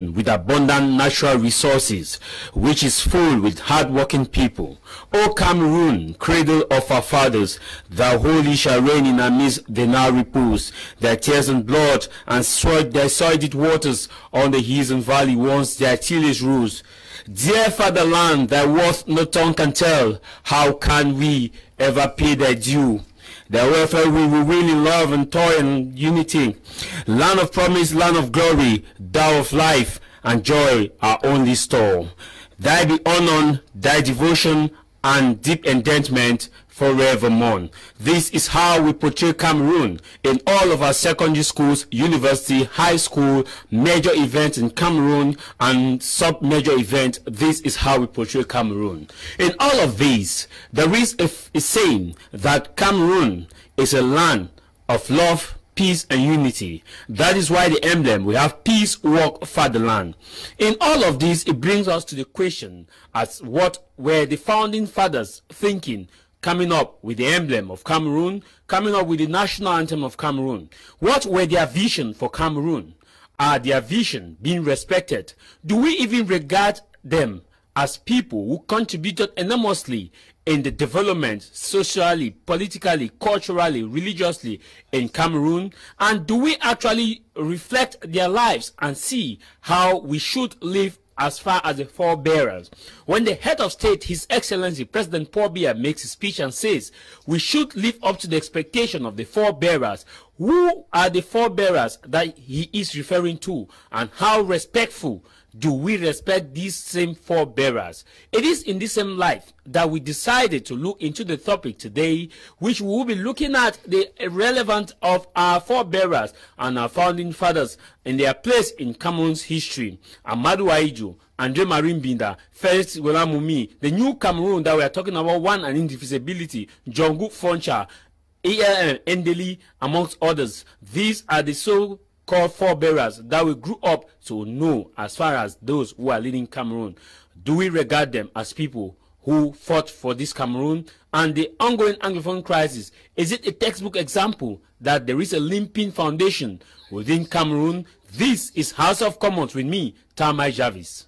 with abundant natural resources, which is full with hard-working people. O Cameroon, cradle of our fathers, thou wholly shall reign in our midst. They now repose their tears and blood, and their soiled waters on the hills and valley once their tillage rose. Dear fatherland, thy worth no tongue can tell. How can we ever pay their due? Their welfare we will win in love and toil and unity. Land of promise, land of glory, thou of life and joy, our only store. Thy be honor, thy devotion, and deep endearment forevermore. This is how we portray Cameroon in all of our secondary schools, university, high school, major events in Cameroon, and sub-major events. This is how we portray Cameroon. In all of these, there is a saying that Cameroon is a land of love, peace, and unity. That is why the emblem, we have peace, work, fatherland. In all of this, it brings us to the question as what were the founding fathers thinking, coming up with the emblem of Cameroon, coming up with the national anthem of Cameroon. What were their vision for Cameroon? Are their vision being respected? Do we even regard them as people who contributed enormously in the development, socially, politically, culturally, religiously in Cameroon? And do we actually reflect their lives and see how we should live as far as the forebearers? When the head of state, His Excellency President Paul Biya, makes his speech and says we should live up to the expectation of the forebearers, who are the forebearers that he is referring to, and how respectful do we respect these same forebearers? It is in this same light that we decided to look into the topic today, which we will be looking at the relevance of our forebearers and our founding fathers in their place in Cameroon's history. Amadou Ahidjo, Andre Marimbinda, Felix Golamumi, the new Cameroon that we are talking about, one and indivisibility, Jongu Foncha, ALM Endeli, amongst others. These are the so-called forebearers that we grew up to know as far as those who are leading Cameroon. Do we regard them as people who fought for this Cameroon? And the ongoing Anglophone crisis, is it a textbook example that there is a limping foundation within Cameroon? This is House of Commons with me, Tah Mai Jarvis.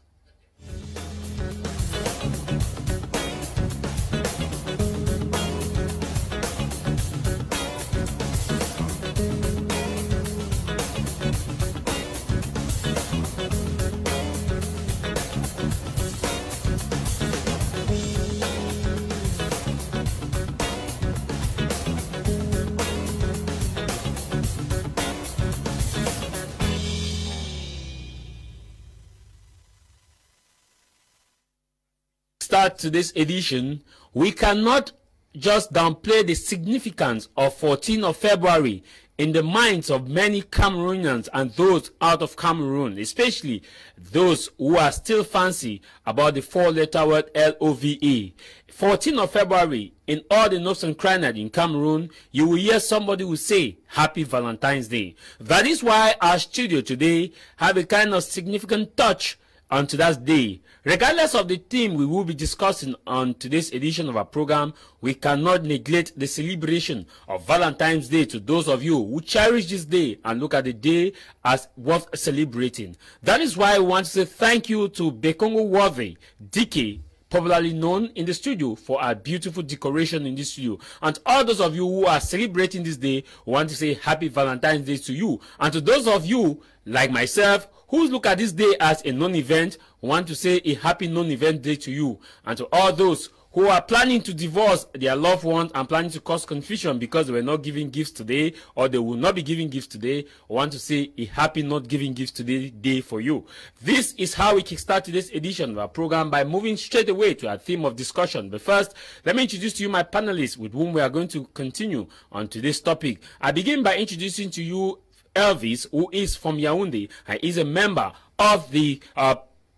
Start to this edition, we cannot just downplay the significance of 14th of February in the minds of many Cameroonians and those out of Cameroon, especially those who are still fancy about the four-letter word LOVE. 14th of February, in all the nooks and crannies in Cameroon, you will hear somebody who say, Happy Valentine's Day. That is why our studio today have a kind of significant touch onto that day. Regardless of the theme we will be discussing on today's edition of our program, we cannot neglect the celebration of Valentine's Day to those of you who cherish this day and look at the day as worth celebrating. That is why I want to say thank you to Bekongo Wave, DK, popularly known in the studio for our beautiful decoration in this studio. And all those of you who are celebrating this day, we want to say Happy Valentine's Day to you. And to those of you, like myself, who look at this day as a non-event, want to say a happy non-event day to you. And to all those who are planning to divorce their loved ones and planning to cause confusion because they were not giving gifts today, or they will not be giving gifts today, I want to say a happy not giving gifts today day for you. This is how we kickstart today's edition of our program, by moving straight away to our theme of discussion. But first, let me introduce to you my panelists with whom we are going to continue on today's topic. I begin by introducing to you Elvis, who is from Yaoundé and is a member of the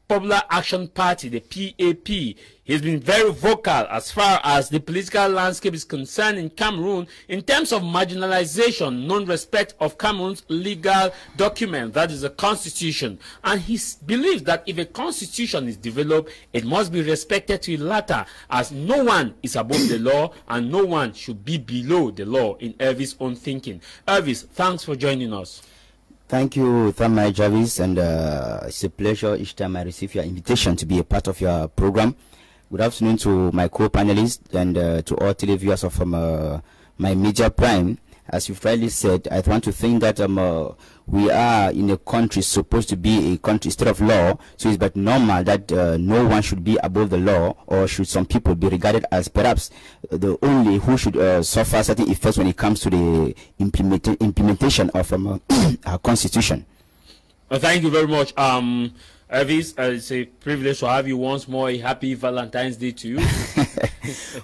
Popular Action Party, the PAP. He's been very vocal as far as the political landscape is concerned in Cameroon in terms of marginalization, non-respect of Cameroon's legal document, that is the constitution. And he believes that if a constitution is developed, it must be respected to the latter, as no one is above the law and no one should be below the law in Elvis' own thinking. Elvis, thanks for joining us. Thank you, Tah Mai Jarvis, and it's a pleasure each time I receive your invitation to be a part of your program. Good afternoon to my co-panelists and to all televiewers of my Media Prime. As you've rightly said, I want to think that we are in a country supposed to be a country state of law, so it's but normal that no one should be above the law, or should some people be regarded as perhaps the only who should suffer certain effects when it comes to the implementation of our constitution. Thank you very much. Elvis, it's a privilege to have you once more. A happy Valentine's Day to you.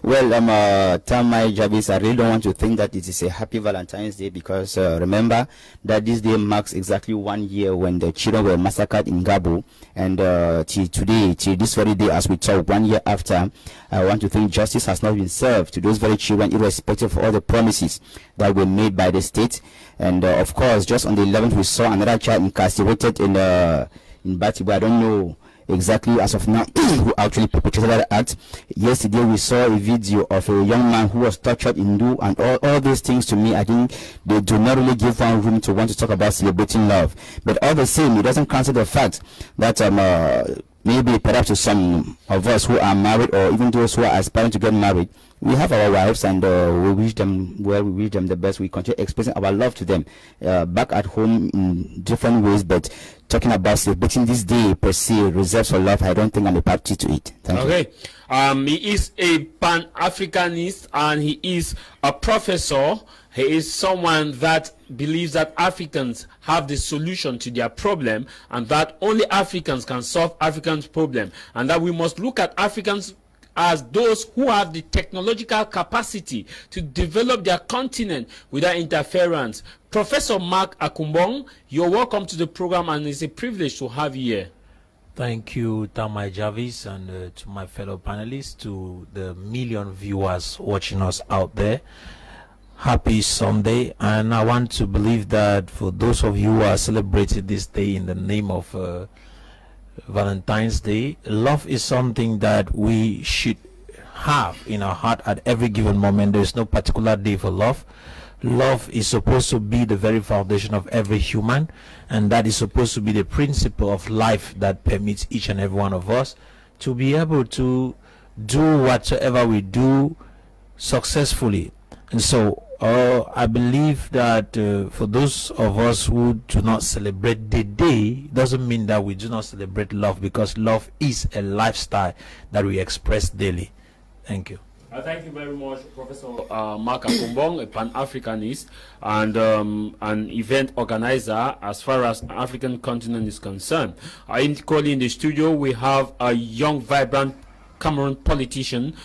Well, Tah Mai Jarvis, I really don't want to think that it is a happy Valentine's Day, because remember that this day marks exactly 1 year when the children were massacred in Gabo, and till today, till this very day as we talk, 1 year after, I want to think justice has not been served to those very children, irrespective of all the promises that were made by the state. And of course, just on the 11th, we saw another child incarcerated in Batibo. I don't know exactly as of now who actually perpetrated that act. Yesterday we saw a video of a young man who was tortured in Du, and all these things, to me, I think they do not really give one room to want to talk about celebrating love. But all the same, it doesn't cancel the fact that maybe perhaps to some of us who are married, or even those who are aspiring to get married, we have our wives, and we wish them well, we wish them the best. We continue expressing our love to them back at home in different ways, but talking about celebrating this day per se, reserved for love, I don't think I'm a party to it. Thank you. He is a Pan-Africanist, and he is a professor. He is someone that believes that Africans have the solution to their problem, and that only Africans can solve Africans' problem, and that we must look at Africans as those who have the technological capacity to develop their continent without interference. Professor Mark Akumbong, you're welcome to the program, and it's a privilege to have you here. Thank you, Tah Mai Jarvis, and to my fellow panelists, to the million viewers watching us out there. Happy Sunday, and I want to believe that for those of you who are celebrating this day in the name of Valentine's Day, love is something that we should have in our heart at every given moment. There is no particular day for love. Love is supposed to be the very foundation of every human, and that is supposed to be the principle of life that permits each and every one of us to be able to do whatsoever we do successfully. And so I believe that for those of us who do not celebrate the day, doesn't mean that we do not celebrate love, because love is a lifestyle that we express daily. Thank you. Thank you very much, Professor Mark Akumbong, a Pan-Africanist and an event organizer as far as African continent is concerned. Equally in the studio, we have a young, vibrant Cameroon politician,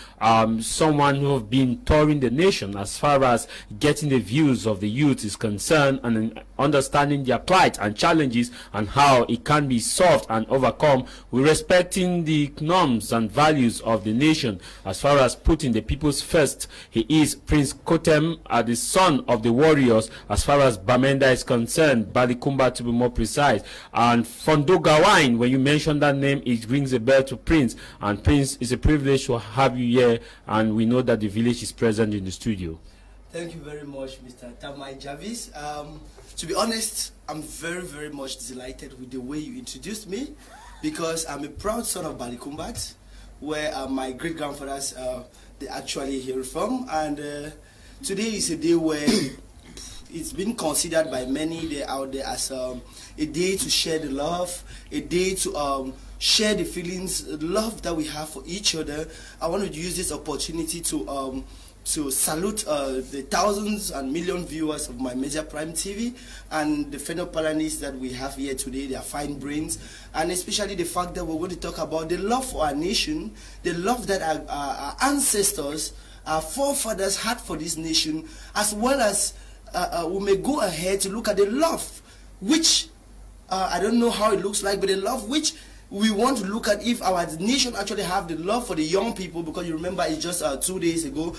someone who have been touring the nation as far as getting the views of the youth is concerned, and understanding their plight and challenges and how it can be solved and overcome with respecting the norms and values of the nation as far as putting the people's first. He is Prince Kotem, the son of the warriors as far as Bamenda is concerned, Balikumba to be more precise. And Fondoga Wine, when you mention that name, it rings a bell to Prince, and Prince, it's a privilege to have you here, and we know that the village is present in the studio. Thank you very much, Mr. Tah Mai Jarvis. To be honest, I'm very, very much delighted with the way you introduced me, because I'm a proud son of Balikumbat, where my great-grandfathers they actually hail from, and today is a day where it's been considered by many there out there as a day to share the love, a day to share the feelings, love that we have for each other. I want to use this opportunity to salute the thousands and million viewers of my Media Prime TV and the fellow panelists that we have here today. They are fine brains, and especially the fact that we're going to talk about the love for our nation, the love that our ancestors, our forefathers had for this nation, as well as we may go ahead to look at the love which I don't know how it looks like, but the love which we want to look at if our nation actually have the love for the young people, because you remember it's just 2 days ago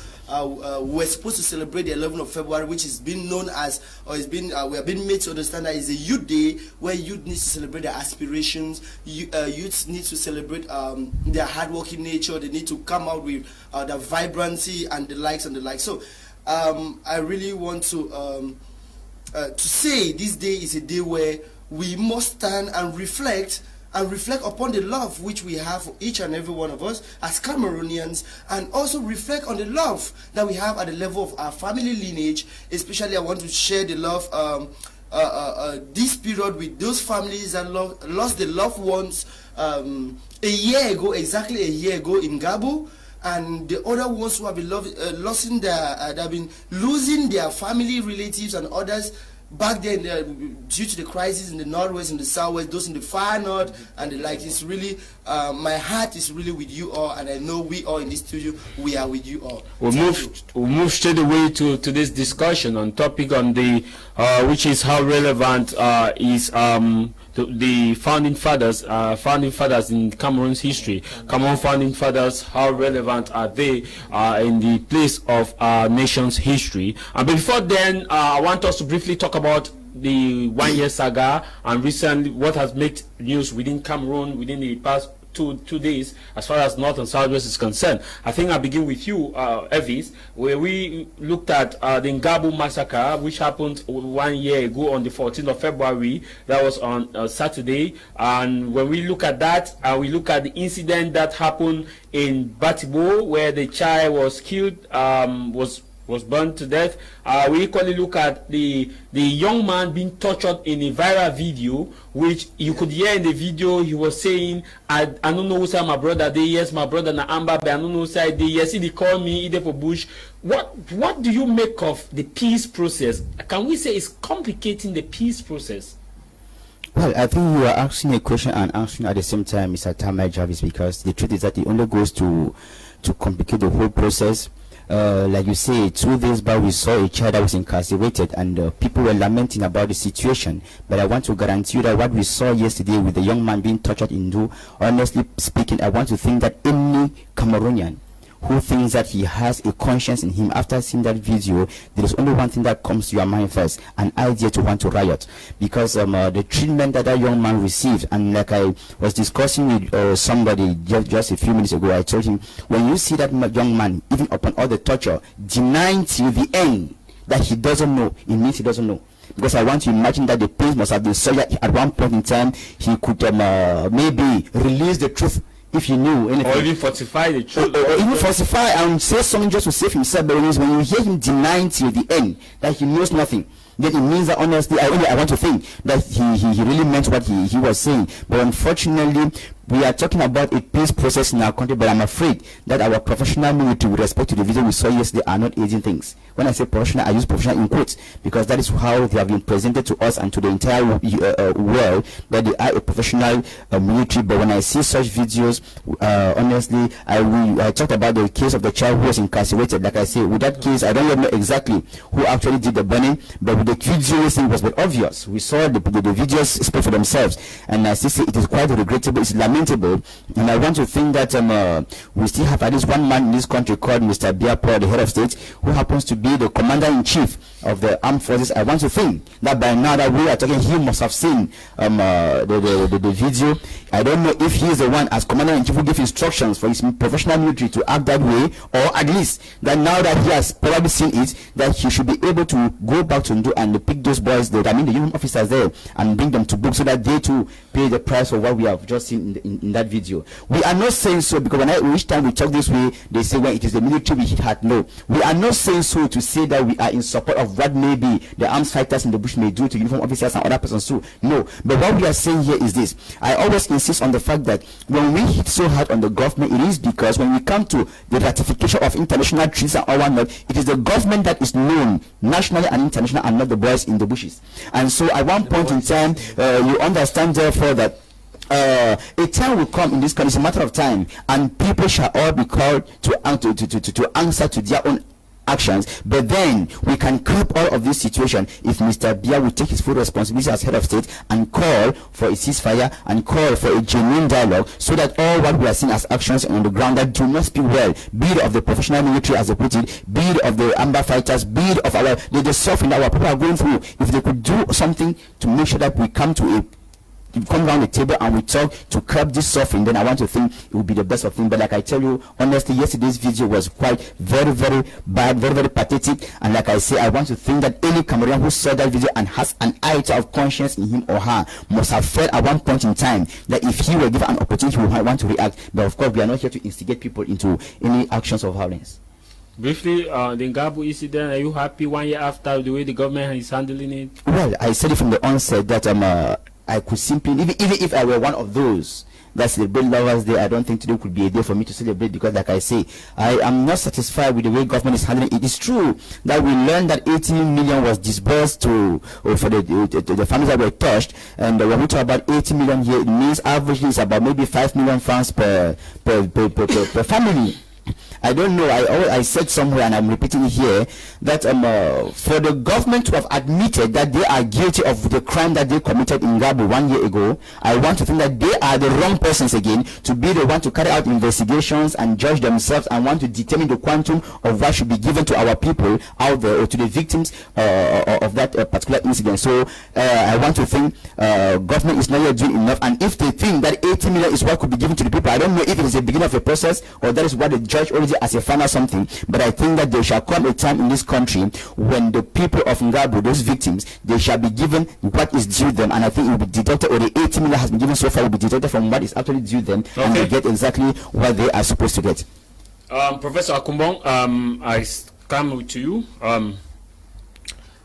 we were supposed to celebrate the 11th of February, which is been known as, or it's been we have been made to understand that it's a youth day, where youth needs to celebrate their aspirations, youths need to celebrate their hardworking nature, they need to come out with the vibrancy and the likes and the likes. So I really want to to say this day is a day where we must stand and reflect upon the love which we have for each and every one of us as Cameroonians, and also reflect on the love that we have at the level of our family lineage. Especially I want to share the love this period with those families that lost their loved ones exactly a year ago in Gabo, and the other ones who have been losing they have been losing their family, relatives and others back then due to the crisis in the northwest and the southwest, those in the far north and the like. It's really my heart is really with you all, and I know we all in this studio, we are with you all. We'll move straight away to this discussion on topic on the which is how relevant is the founding fathers in Cameroon's history. Cameroon founding fathers, how relevant are they in the place of our nation's history? But before then, I want us to briefly talk about the 1 year saga and recently what has made news within Cameroon within the past two days as far as North and Southwest is concerned. I think I'll begin with you, Elvis, where we looked at the Ngabo massacre, which happened 1 year ago on the 14th of February. That was on Saturday. And when we look at that, we look at the incident that happened in Batibo, where the child was killed, was burned to death. We equally look at the young man being tortured in a viral video, which you could hear in the video. He was saying, I don't know who say my brother they, yes, my brother na Amba, but I don't know who say they, yes, he call me either for Bush. What do you make of the peace process? Can we say it's complicating the peace process? Well, I think you are asking a question and answering at the same time, Mr. Tah Mai Jarvis, because the truth is that it only goes to complicate the whole process. Like you say, 2 days back we saw a child that was incarcerated, and people were lamenting about the situation. But I want to guarantee you that what we saw yesterday with the young man being tortured in Do, honestly speaking, I want to think that any Cameroonian who thinks that he has a conscience in him after seeing that video, there is only one thing that comes to your mind first: an idea to want to riot. Because the treatment that young man received, and like I was discussing with somebody just a few minutes ago, I told him, when you see that young man, even upon all the torture, denying till the end that he doesn't know, it means he doesn't know. Because I want to imagine that the pain must have been so that at one point in time he could maybe release the truth if he knew anything. Or even falsify the truth. Or even falsify and say something just to save himself. But when you hear him denying till the end that he knows nothing, then it means that honestly, I want to think that he really meant what he was saying. But unfortunately, we are talking about a peace process in our country, but I'm afraid that our professional military, with respect to the video we saw yesterday, are not aiding things. When I say professional, I use professional in quotes, because that is how they have been presented to us and to the entire world, that they are a professional military. But when I see such videos, honestly, I talked about the case of the child who was incarcerated. Like I say, with that case, I don't know exactly who actually did the burning, but with the videos, it was but obvious. We saw the videos speak for themselves, and I still say it is quite regrettable. It's lamentable, and I want to think that we still have at least one man in this country called Mr. Biapo, the head of state, who happens to be the commander-in-chief of the armed forces. I want to think that by now that we are talking, he must have seen the video. I don't know if he is the one as commander-in-chief who gave instructions for his professional military to act that way, or at least that now that he has probably seen it, that he should be able to go back to Ndo and pick those boys there, I mean the union officers there, and bring them to book so that they too pay the price for what we have just seen in that video. We are not saying so because each time we talk this way, they say, well, it is the military we hit hard. No, we are not saying so to say that we are in support of what maybe the armed fighters in the bush may do to uniform officers and other persons too. No, but what we are saying here is this: I always insist on the fact that when we hit so hard on the government, it is because when we come to the ratification of international treaties and all whatnot, it is the government that is known nationally and internationally, and not the boys in the bushes. And so at one point in time, you understand therefore that a time will come in this country, it's a matter of time, and people shall all be called to answer to their own actions. But then we can curb all of this situation if Mr. Bia will take his full responsibility as head of state and call for a ceasefire and call for a genuine dialogue, so that all what we are seeing as actions on the ground that do not speak well, be it of the professional military as they put it, be it of the amber fighters, be it of the suffering that our people are going through, if they could do something to make sure that we come to a come around the table and we talk to curb this suffering, then I want to think it will be the best of things. But like I tell you, honestly, yesterday's video was quite very, very bad, very, very pathetic. And like I say, I want to think that any Cameroonian who saw that video and has an iota of conscience in him or her must have felt at one point in time that if he were given an opportunity, he would want to react. But of course, we are not here to instigate people into any actions of violence. Briefly, the Ngabu incident, are you happy 1 year after the way the government is handling it? Well, I said it from the onset that I could simply, even if I were one of those that celebrate Lovers Day, I don't think today could be a day for me to celebrate, because like I say, I am not satisfied with the way government is handling it. It is true that we learned that 18 million was disbursed for the families that were touched, and when we talk about 80 million here, it means averagely it's about maybe 5 million francs per family. I don't know, I said somewhere, and I'm repeating it here, that for the government to have admitted that they are guilty of the crime that they committed in Gabu 1 year ago, I want to think that they are the wrong persons again to be the one to carry out investigations and judge themselves and want to determine the quantum of what should be given to our people out there, or to the victims of that particular incident. So I want to think government is not yet doing enough, and if they think that 80 million is what could be given to the people, I don't know if it is the beginning of a process or that is what the judge already as a final something, but I think that there shall come a time in this country when the people of Ngabu, those victims, they shall be given what is due them, and I think it will be deducted, or the 80 million has been given so far will be deducted from what is actually due them, and they get exactly what they are supposed to get. Professor Akumbong, I come to you.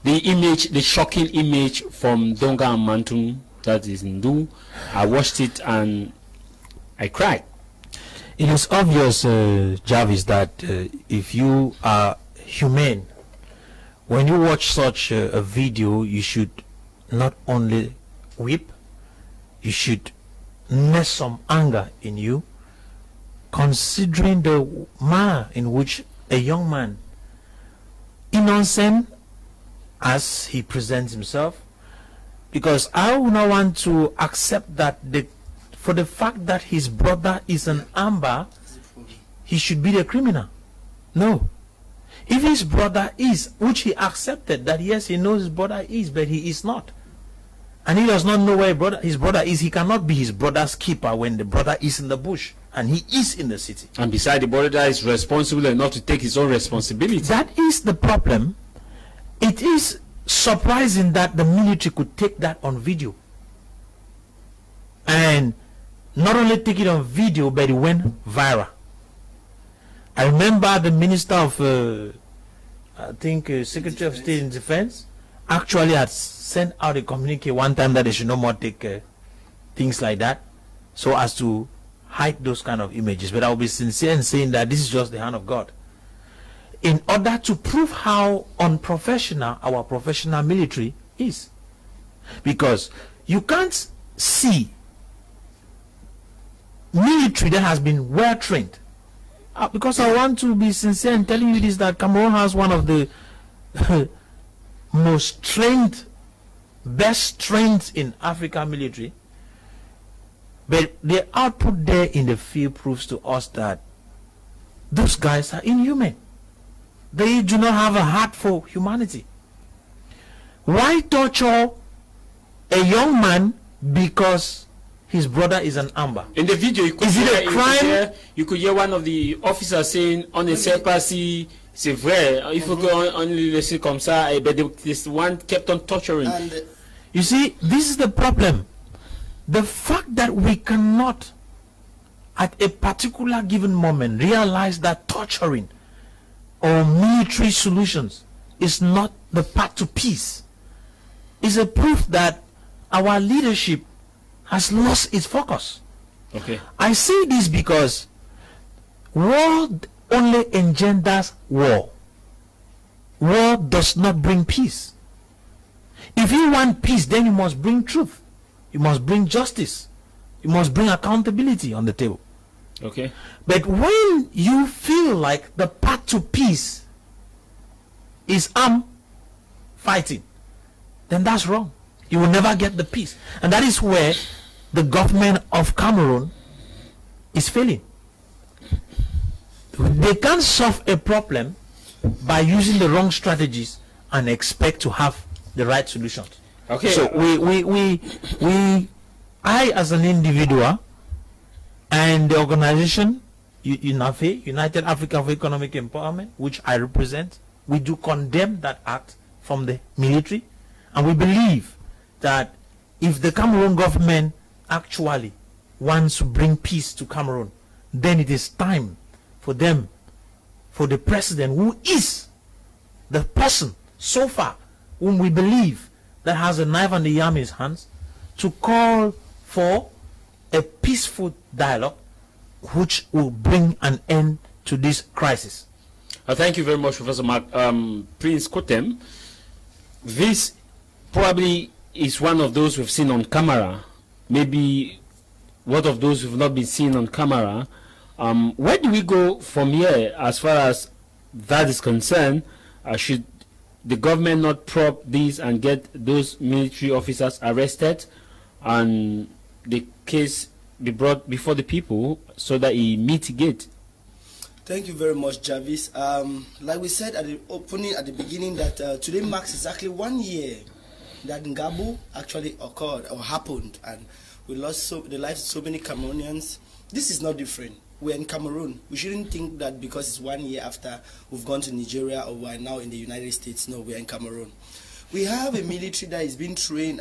The image, the shocking image from Donga and Mantun, that is Ndu, I watched it and I cried. It is obvious, Jarvis, that if you are humane, when you watch such a video, you should not only weep, you should nest some anger in you, considering the manner in which a young man, innocent as he presents himself, because I would not want to accept that for the fact that his brother is an amber, he should be the criminal. No. If his brother is, which he accepted, that yes, he knows his brother is, but he is not, and he does not know where his brother is, he cannot be his brother's keeper when the brother is in the bush and he is in the city. And besides, the brother is responsible enough to take his own responsibility. That is the problem. It is surprising that the military could take that on video, and not only take it on video, but it went viral. I remember the Minister of, I think, Secretary of State in Defense, actually had sent out a communique one time that they should no more take things like that, so as to hide those kind of images. But I will be sincere in saying that this is just the hand of God, in order to prove how unprofessional our professional military is. Because you can't see military that has been well trained. Because I want to be sincere in telling you this, that Cameroon has one of the most trained, best trained in African military, but the output there in the field proves to us that those guys are inhuman. They do not have a heart for humanity. Why torture a young man because his brother is an amber? In the video, you could is it a crime? You could hear one of the officers saying, "On ne sait pas si c'est vrai. Il faut qu'on le laisse comme ça." But this one kept on torturing. You see, this is the problem. The fact that we cannot, at a particular given moment, realize that torturing or military solutions is not the path to peace is a proof that our leadership has lost its focus. Okay. I say this because war only engenders war. War does not bring peace. If you want peace, then you must bring truth. You must bring justice. You must bring accountability on the table. Okay. But when you feel like the path to peace is armed fighting, then that's wrong. You will never get the peace. And that is where the government of Cameroon is failing. They can't solve a problem by using the wrong strategies and expect to have the right solutions. Okay. So we I, as an individual, and the organization, UNAFE, United Africa for Economic Empowerment, which I represent, we do condemn that act from the military, and we believe that if the Cameroon government actually wants to bring peace to Cameroon, then it is time for them, for the president, who is the person so far whom we believe that has a knife and a yam in his hands, to call for a peaceful dialogue which will bring an end to this crisis. Thank you very much, Professor Mark. Prince Kotem, this probably is one of those we've seen on camera, maybe one of those we've not been seen on camera. Where do we go from here as far as that is concerned? Should the government not prop this and get those military officers arrested and the case be brought before the people so that he mitigate? Thank you very much, Jarvis. Like we said at the opening, at the beginning, that today marks exactly 1 year that Ngabu actually occurred or happened, and we lost the lives of so many Cameroonians. This is not different. We're in Cameroon. We shouldn't think that because it's 1 year after we've gone to Nigeria or we're now in the United States. No, we're in Cameroon. We have a military that has been trained.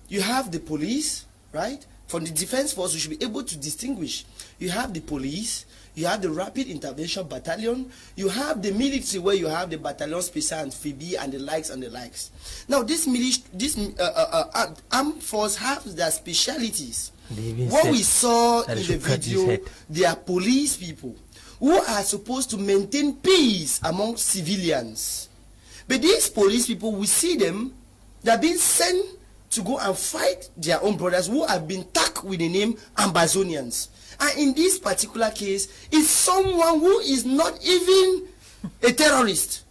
You have the police, right? From the defense force, we should be able to distinguish. You have the police, you have the rapid intervention battalion, you have the military where you have the battalion special amphibie and the likes and the likes. Now, this armed force have their specialities. What we saw in the video, they are police people who are supposed to maintain peace among civilians. But these police people, we see them, they're being sent to go and fight their own brothers who have been tagged with the name Ambazonians. And in this particular case, it's someone who is not even a terrorist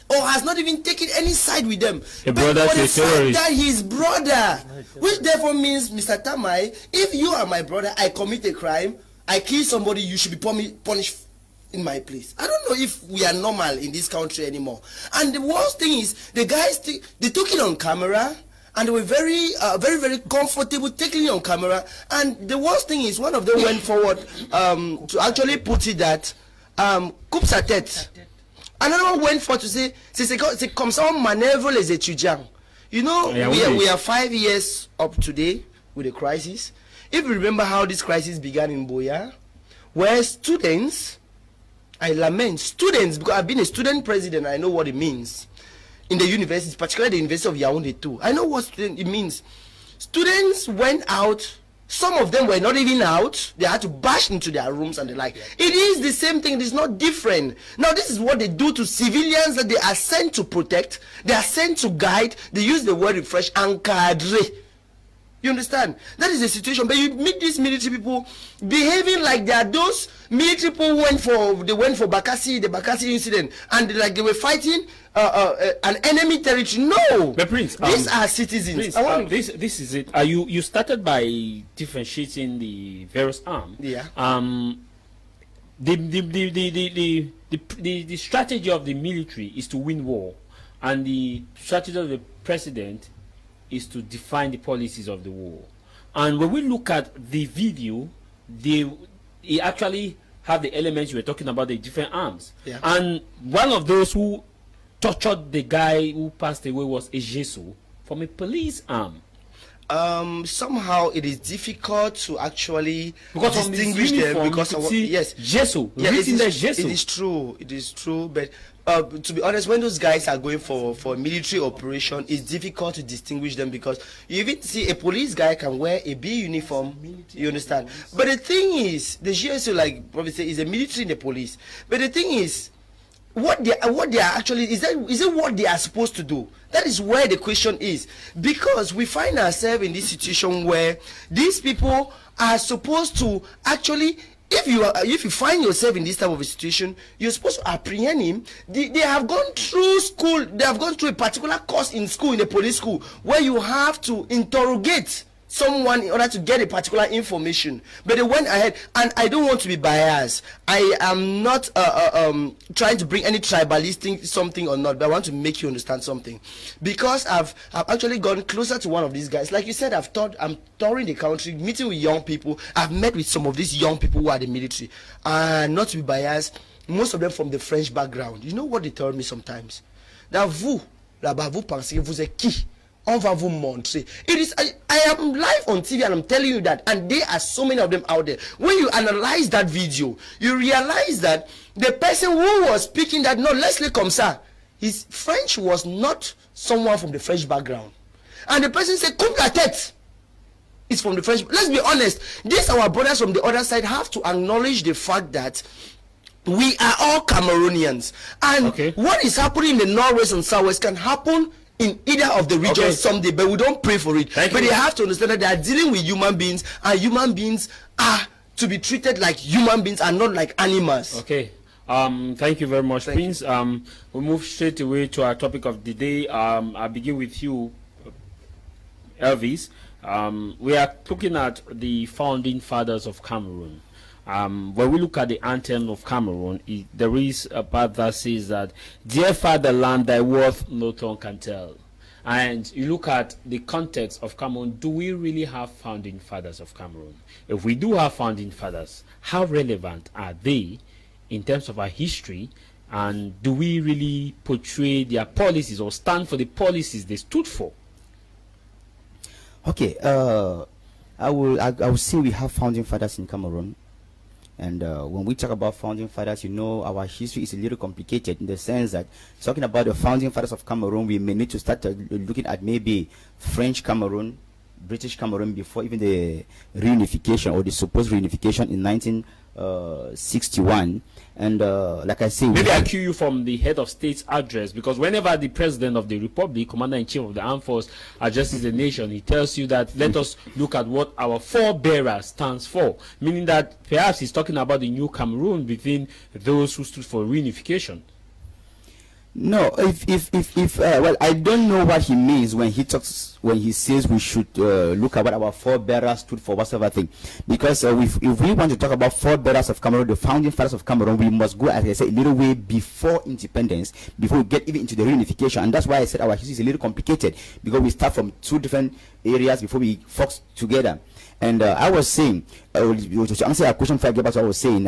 or has not even taken any side with them. A brother to a terrorist. That his brother, which therefore means, Mr. Tah Mai, if you are my brother, I commit a crime, I kill somebody, you should be punished in my place. I don't know if we are normal in this country anymore. And the worst thing is, the guys, they took it on camera, and they were very, very comfortable taking it on camera. And the worst thing is, one of them went forward to actually put it that, coupe sa tête. Another one went forward to say, c'est comme ça on manœuvre les étudiants. You know, we are 5 years up today with the crisis. If you remember how this crisis began in Boya, where students, I lament students, because I've been a student president, I know what it means. In the universities, particularly the University of Yaoundé too. I know what it means. Students went out, some of them were not even out, they had to bash into their rooms and the like. It is the same thing, it is not different. Now this is what they do to civilians that they are sent to protect, they are sent to guide, they use the word refresh, encadre. You understand? That is the situation. But you meet these military people behaving like they are those military people who went for Bakassi, the Bakassi incident, and like they were fighting an enemy territory. No, but Prince, these are citizens. Prince, this is it. You started by differentiating the various arms. Yeah. The strategy of the military is to win war, and the strategy of the president is to define the policies of the war. And when we look at the video, he actually have the elements you were talking about, the different arms. Yeah. And one of those who tortured the guy who passed away was a Jesu from a police arm. Somehow it is difficult to actually because distinguish them because of yes, Jesu. Yeah, it Jesu. is true. It is true, but to be honest, when those guys are going for military operation, it's difficult to distinguish them because you even see a police guy can wear a B uniform. You understand? But the thing is, the GSO, like Prof said, is a military in the police. But the thing is, what they are actually is it what they are supposed to do? That is where the question is, because we find ourselves in this situation where these people are supposed to actually, if you find yourself in this type of a situation, you're supposed to apprehend him. They have gone through school, they have gone through a particular course in school, in the police school, where you have to interrogate someone in order to get a particular information, but they went ahead. And I don't want to be biased. I am not trying to bring any tribalistic something or not, but I want to make you understand something, because I've actually gone closer to one of these guys. Like you said, I'm touring the country, meeting with young people. I've met with some of these young people who are the military, and not to be biased, most of them from the French background. You know what they tell me sometimes? That vous, là-bas, vous pensez vous êtes qui? On va vous montrer. It is, I am live on TV and I'm telling you that, and there are so many of them out there. When you analyze that video, you realize that the person who was speaking that, no, Leslie comme ça, his French was not someone from the French background. And the person said, coupe la tête. It's from the French. Let's be honest. These our brothers from the other side have to acknowledge the fact that we are all Cameroonians. And what is happening in the Northwest and Southwest can happen in either of the regions someday, but we don't pray for it. But they have to understand that they are dealing with human beings, and human beings are to be treated like human beings and not like animals. Okay. Thank you very much, Prince. We'll move straight away to our topic of the day. I'll begin with you, Elvis. We are looking at the founding fathers of Cameroon. When we look at the anthem of Cameroon, there is a part that says that, dear fatherland, thy worth no tongue can tell. And you look at the context of Cameroon, do we really have founding fathers of Cameroon? If we do have founding fathers, how relevant are they in terms of our history? And do we really portray their policies or stand for the policies they stood for? Okay, I will say we have founding fathers in Cameroon. And when we talk about founding fathers, you know, our history is a little complicated in the sense that talking about the founding fathers of Cameroon, we may need to start looking at maybe French Cameroon, British Cameroon before even the reunification or the supposed reunification in 1961. And like I say, maybe I cue you from the head of state's address, because whenever the president of the republic, commander-in-chief of the armed force, addresses the nation, he tells you that let us look at what our forebearer stands for, meaning that perhaps he's talking about the new Cameroon between those who stood for reunification. No, well, I don't know what he means when he talks, when he says we should look at what our forebearers stood for, whatever thing. Because if we want to talk about forebearers of Cameroon, the founding fathers of Cameroon, we must go, as I said, a little way before independence, before we get even into the reunification. And that's why I said our history is a little complicated, because we start from two different areas before we focus together. And I was saying, to answer your question before I get back to what I was saying,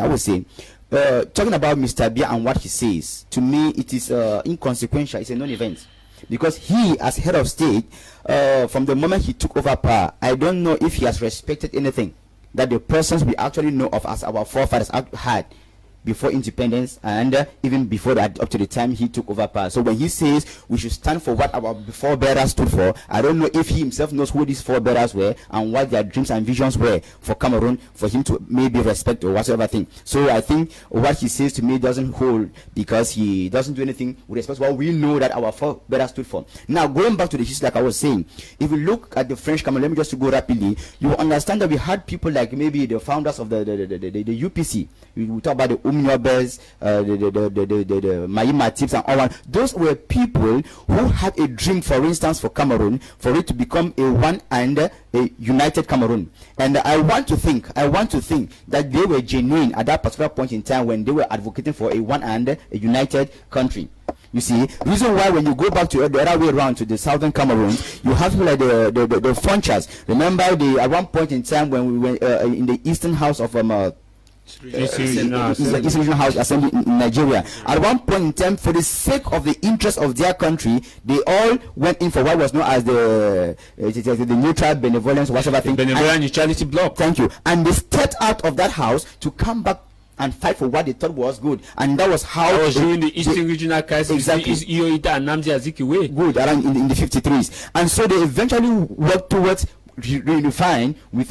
talking about Mr. Bia and what he says, to me it is inconsequential. It's a non-event, because he, as head of state, from the moment he took over power, I don't know if he has respected anything that the persons we actually know of as our forefathers had before independence, and even before that, up to the time he took over power. So when he says we should stand for what our forebearers stood for, I don't know if he himself knows who these forebearers were and what their dreams and visions were for Cameroon, for him to maybe respect or whatever thing. So I think what he says to me doesn't hold, because he doesn't do anything with respect to what we know that our forebearers stood for. Now, going back to the history, like I was saying, if you look at the French Cameroon, let me just go rapidly, you will understand that we had people like maybe the founders of the UPC. We talk about the Umnyobes, the Maïma Tips and all that. Those were people who had a dream, for instance, for Cameroon, for it to become a one and a united Cameroon. And I want to think that they were genuine at that particular point in time when they were advocating for a one and a united country. You see, reason why when you go back to the other way around to the southern Cameroon, you have people like the Frontiers. Remember, at one point in time when we were in the Eastern House of Eastern Regional House Assembly in Nigeria. At one point in time, for the sake of the interest of their country, they all went in for what was known as the neutral benevolence, whatever thing. Benevolent neutrality bloc. Thank you. And they stepped out of that house to come back and fight for what they thought was good, and that was how. That was during the Eastern Regional Crisis. Exactly. Ioita and Namdi Azikiwe. Good, around in the 53s, and so they eventually worked towards reunifying with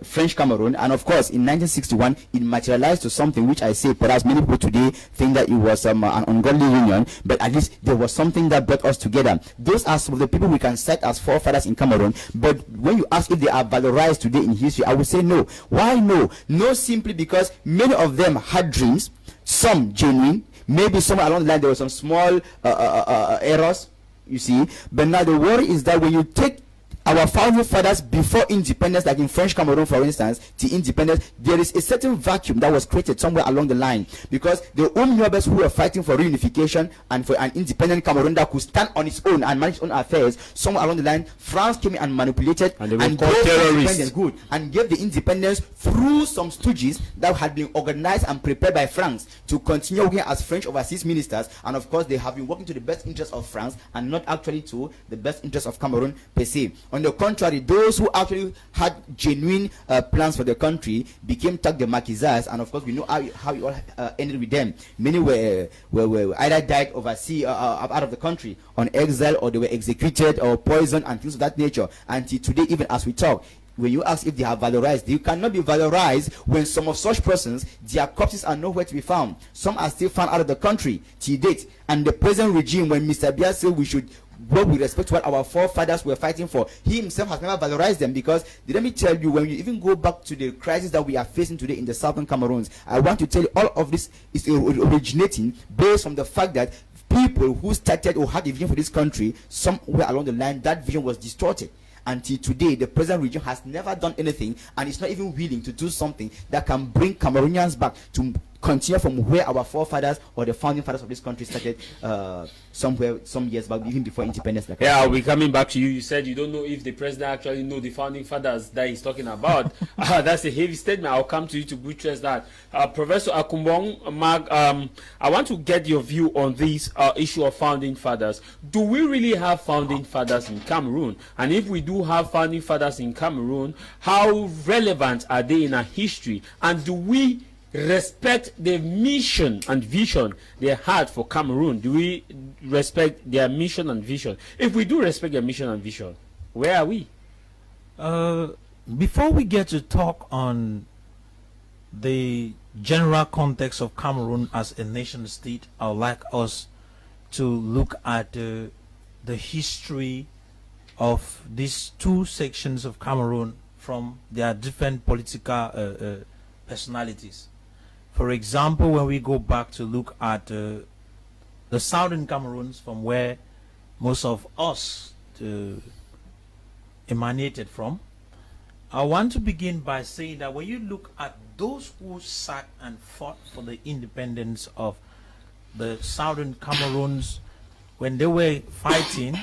French Cameroon, and of course in 1961 it materialized to something which I say perhaps many people today think that it was an ungodly union, but at least there was something that brought us together. Those are some of the people we can cite as forefathers in Cameroon, but when you ask if they are valorized today in history, I would say no. Why no? No, simply because many of them had dreams, some genuine, maybe somewhere along the line there were some small errors, you see, but now the worry is that when you take our founding fathers before independence, like in French Cameroon, for instance, the independence, there is a certain vacuum that was created somewhere along the line, because the Umnyobes who were fighting for reunification and for an independent Cameroon that could stand on its own and manage its own affairs, somewhere along the line, France came in and manipulated and gave the independence through some stooges that had been organized and prepared by France to continue working as French overseas ministers, and of course they have been working to the best interest of France and not actually to the best interest of Cameroon per se. On the contrary, those who actually had genuine plans for the country became tag the maquisards, and of course we know how it all ended with them. Many were either died overseas out of the country on exile, or they were executed or poisoned and things of that nature. Until today, even as we talk, when you ask if they are valorized, they cannot be valorized when some of such persons, their corpses are nowhere to be found. Some are still found out of the country till date. And the present regime, when Mr. Biya said we should work with respect to what our forefathers were fighting for, he himself has never valorized them. Because let me tell you, when you even go back to the crisis that we are facing today in the southern Cameroons, I want to tell you all of this is originating based on the fact that people who started or had a vision for this country, somewhere along the line, that vision was distorted. Until today, the present regime has never done anything, and it's not even willing to do something that can bring Cameroonians back to continue from where our forefathers or the founding fathers of this country started somewhere some years back, even before independence. Like yeah, I'll be coming back to you. You said you don't know if the president actually know the founding fathers that he's talking about. That's a heavy statement. I'll come to you to buttress that. Professor Akumbong, Mark, I want to get your view on this issue of founding fathers. Do we really have founding fathers in Cameroon? And if we do have founding fathers in Cameroon, how relevant are they in our history? And do we respect the mission and vision they had for Cameroon? Do we respect their mission and vision? If we do respect their mission and vision, where are we? Before we get to talk on the general context of Cameroon as a nation state, I would like us to look at the history of these two sections of Cameroon from their different political personalities. For example, when we go back to look at the southern Cameroons, from where most of us emanated from, I want to begin by saying that when you look at those who sat and fought for the independence of the southern Cameroons, when they were fighting,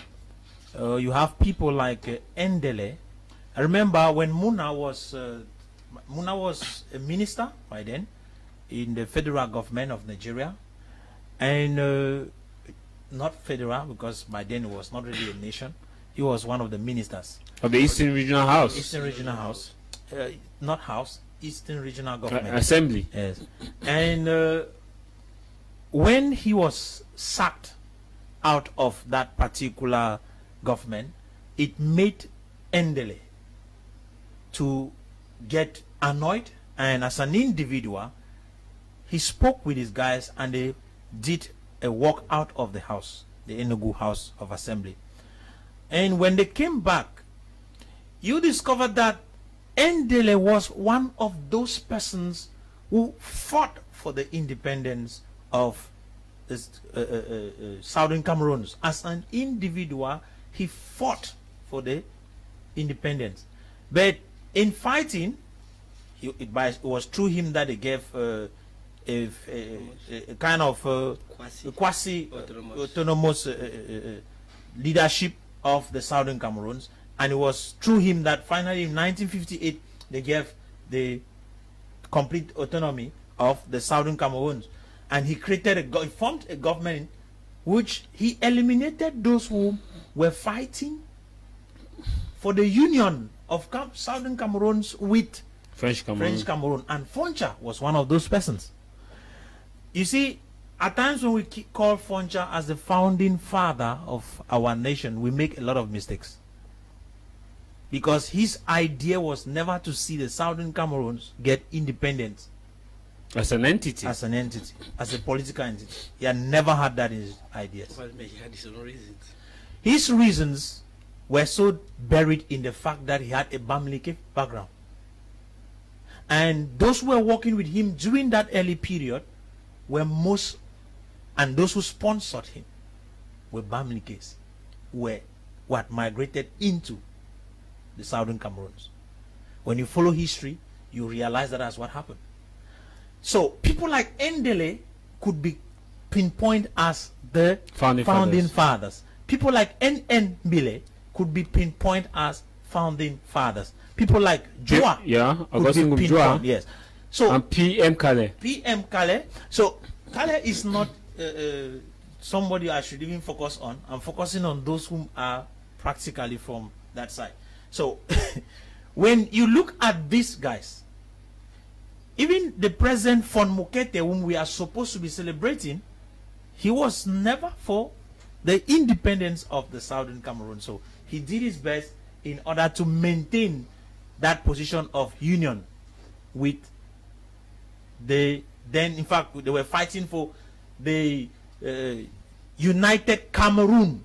you have people like Ndele. I remember when Muna was a minister by then in the federal government of Nigeria, and not federal, because by then it was not really a nation. He was one of the ministers of the Eastern Regional House. Eastern Regional House, not House, Eastern Regional Government. Assembly. Yes. And when he was sacked out of that particular government, it made Ndele to get annoyed, and as an individual, he spoke with his guys and they did a walk out of the house, the Enugu House of Assembly. And when they came back, you discovered that Ndele was one of those persons who fought for the independence of the southern Cameroons. As an individual, he fought for the independence. But in fighting, it was through him that they gave a kind of quasi-autonomous leadership of the southern Cameroons, and it was through him that finally in 1958 they gave the complete autonomy of the southern Cameroons, and he created he formed a government which he eliminated those who were fighting for the union of southern Cameroons with French Cameroon, and Foncha was one of those persons. You see, at times when we call Foncha as the founding father of our nation, we make a lot of mistakes. Because his idea was never to see the southern Cameroons get independence. As an entity. As an entity. As a political entity. He had never had that in his ideas. Well, he had his own reasons. His reasons were so buried in the fact that he had a Bamileke background. And those who were working with him during that early period were and those who sponsored him were Bamilekes, were what migrated into the Southern Cameroons. When you follow history, you realize that that's what happened. So people like Ndele could be pinpointed as the founding fathers. People like N.N. Mbile could be pinpointed as founding fathers. People like Joa, could be pinpointed, yes. So and P.M. Kale. P.M. Kale. So Kale is not somebody I should even focus on. I'm focusing on those who are practically from that side. So when you look at these guys, even the President von Mokete, whom we are supposed to be celebrating, he was never for the independence of the Southern Cameroon. So he did his best in order to maintain that position of union with the, then in fact they were fighting for the United Cameroon.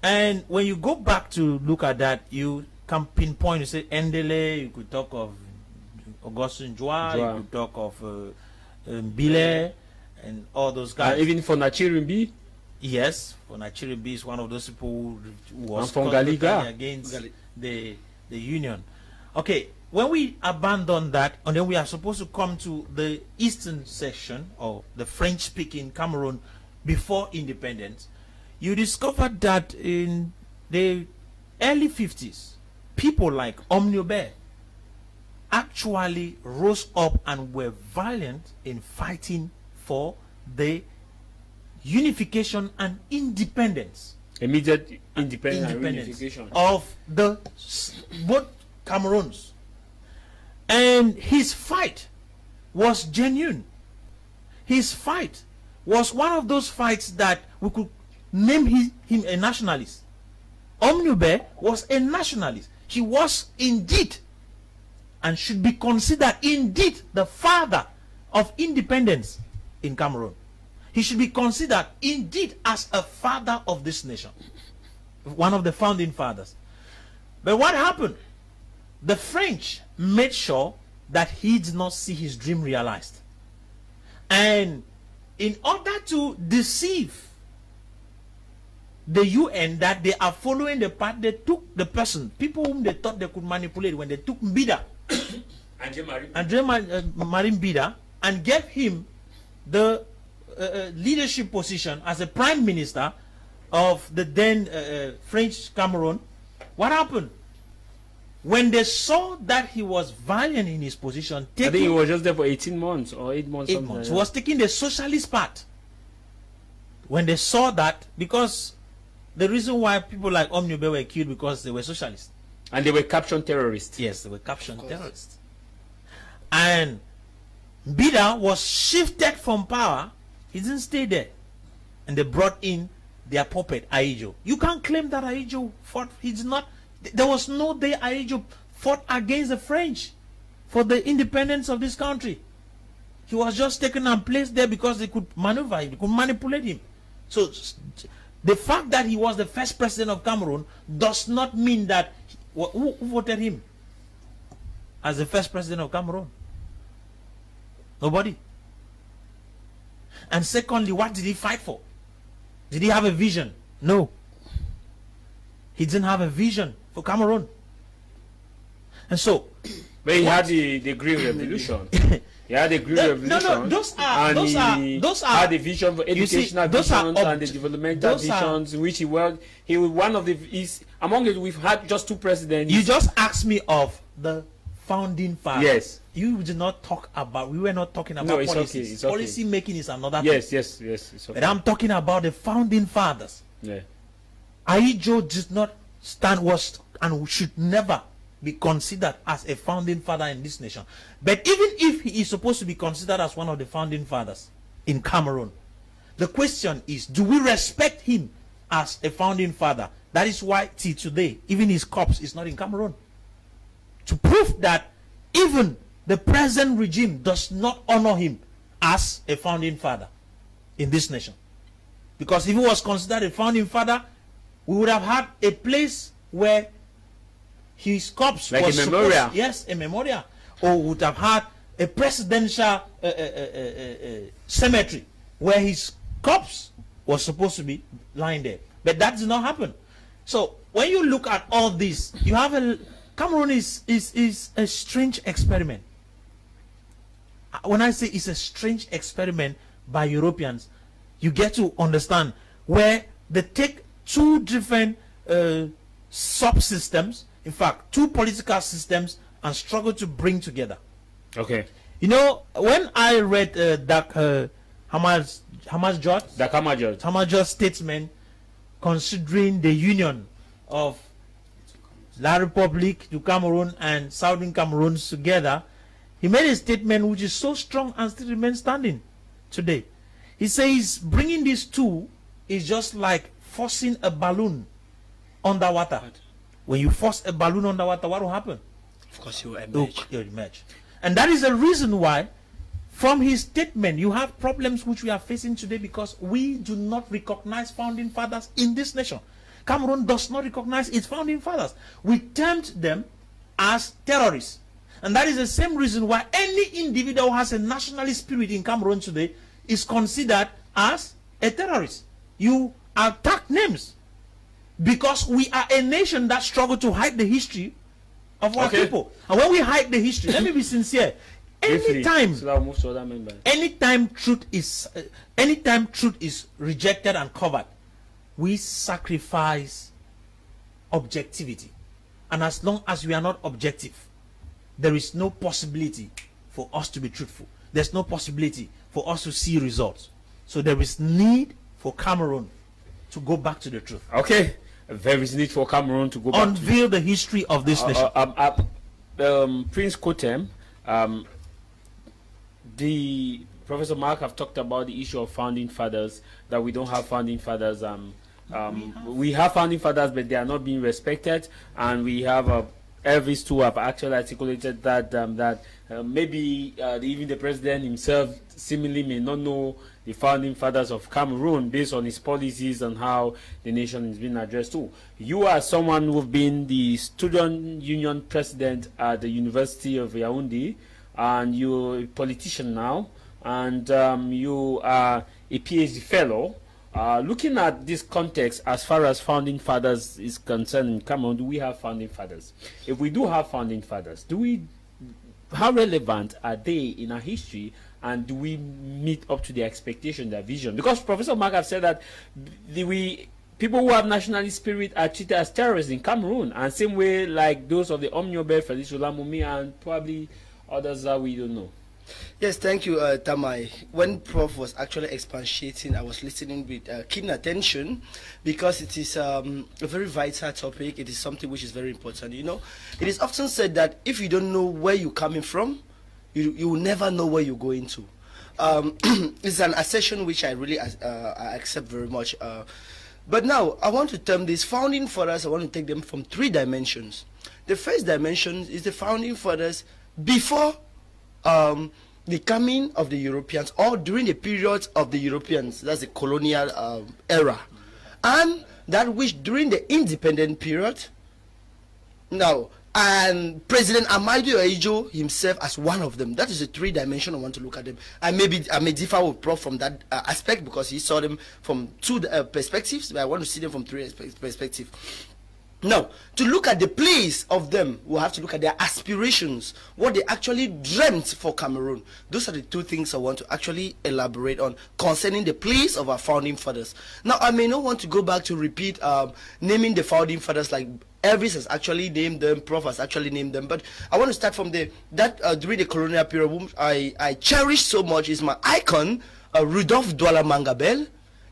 And when you go back to look at that, you can pinpoint, you say Ndele, you could talk of Augustin Joa, you could talk of Mbile and all those guys. Even for Nachirimbi? Yes, for Nachirimbi is one of those people who was from Galiga against the union. Okay, when we abandon that, and then we are supposed to come to the eastern section, or the French-speaking Cameroon before independence, you discover that in the early 50s, people like Omniobe actually rose up and were violent in fighting for the unification and independence. Immediate independence and unification of the both Cameroons. And his fight was genuine. His fight was one of those fights that we could name him a nationalist. Omniobe was a nationalist. He was indeed, and should be considered indeed, the father of independence in Cameroon. He should be considered indeed as a father of this nation, one of the founding fathers. But what happened? The French made sure that he did not see his dream realized. And in order to deceive the UN that they are following the path, they took the person, people whom they thought they could manipulate, when they took Mbida, Andre Marie Mbida, and gave him the leadership position as a prime minister of the then French Cameroon. What happened? When they saw that he was violent in his position, I think he was just there for 18 months or 8 months. 8 months. He was taking the socialist part. When they saw that, because the reason why people like Omniobe were killed because they were socialists. And they were captured terrorists. Yes, they were captured terrorists. And Mbida was shifted from power. He didn't stay there. And they brought in their puppet, Aijo. You can't claim that Aijo fought. He did not. There was no day Aijo fought against the French for the independence of this country. He was just taken and placed there because they could maneuver him, they could manipulate him. So the fact that he was the first president of Cameroon does not mean that who voted him as the first president of Cameroon? Nobody. And secondly, what did he fight for? Did he have a vision? No. He didn't have a vision for Cameroon. And so, but he had the Green Revolution. He had the Green Revolution. No, those are had the vision for educational visions and the developmental visions, in which he was one of the among it. We've had just 2 presidents. You just asked me of the founding fathers. Yes. You did not talk about. We were not talking about policies. Okay, it's okay. Policy making is another thing. Yes. It's okay. But I'm talking about the founding fathers. Yeah. Aijo did not stand, was, and should never be considered as a founding father in this nation. But even if he is supposed to be considered as one of the founding fathers in Cameroon, the question is, do we respect him as a founding father? That is why till today, even his corpse is not in Cameroon. To prove that even the present regime does not honor him as a founding father in this nation. Because if he was considered a founding father, we would have had a place where his corpse like was a memorial. Yes, a memorial. Or would have had a presidential cemetery where his corpse was supposed to be lying there. But that did not happen. So when you look at all this, you have Cameroon is a strange experiment. When I say it's a strange experiment by Europeans, you get to understand where they take two different subsystems, in fact, two political systems, and struggle to bring together. Okay. You know, when I read Hamaj's statement considering the union of La Republique du Cameroon and Southern Cameroon together, he made a statement which is so strong and still remains standing today. He says bringing these two is just like forcing a balloon underwater. When you force a balloon underwater, what will happen? Of course, you will emerge. You'll emerge. And that is the reason why, from his statement, you have problems which we are facing today because we do not recognize founding fathers in this nation. Cameroon does not recognize its founding fathers. We termed them as terrorists. And that is the same reason why any individual who has a nationalist spirit in Cameroon today is considered as a terrorist. You attack names because we are a nation that struggles to hide the history of our people. And when we hide the history, let me be sincere. Anytime truth is rejected and covered, we sacrifice objectivity. And as long as we are not objective, there is no possibility for us to be truthful. There's no possibility for us to see results. So there is need for Cameroon to go back to the truth. Okay. There is need for Cameroon to go back unveil the history of this nation. Prince Kotem, the Professor Mark have talked about the issue of founding fathers, that we don't have founding fathers. We have founding fathers, but they are not being respected, and we have Elvis too have actually articulated that maybe even the president himself seemingly may not know the founding fathers of Cameroon based on his policies and how the nation is being addressed too. You are someone who've been the student union president at the University of Yaoundé, and you're a politician now, and you are a PhD fellow. Looking at this context, as far as founding fathers is concerned in Cameroon, do we have founding fathers? If we do have founding fathers, how relevant are they in our history, and do we meet up to the expectation, their vision? Because Professor Mark have said that people who have nationalist spirit are treated as terrorists in Cameroon, and same way like those of the Omniobel, Felix Olamumi, and probably others that we don't know. Yes, thank you, Tah Mai. When Prof was actually expatiating, I was listening with keen attention because it is a very vital topic. It is something which is very important. You know, it is often said that if you don't know where you're coming from, you will never know where you're going to. It's an assertion which I really I accept very much. But now, I want to term these founding fathers, I want to take them from 3 dimensions. The first dimension is the founding fathers before the coming of the Europeans, or during the period of the Europeans, that's the colonial era, and that which during the independent period. Now, and President Amadou Ahidjo himself as one of them. That is the 3 dimension I want to look at them. I may differ with Prof from that aspect because he saw them from 2 perspectives, but I want to see them from 3 perspectives. Now, to look at the place of them, we'll have to look at their aspirations, what they actually dreamt for Cameroon. Those are the 2 things I want to actually elaborate on concerning the place of our founding fathers. Now, I may not want to go back to repeat naming the founding fathers like Elvis has actually named them, Prof has actually named them, but I want to start from during the colonial period, whom I cherish so much, is my icon, Rudolph Douala Mangabel.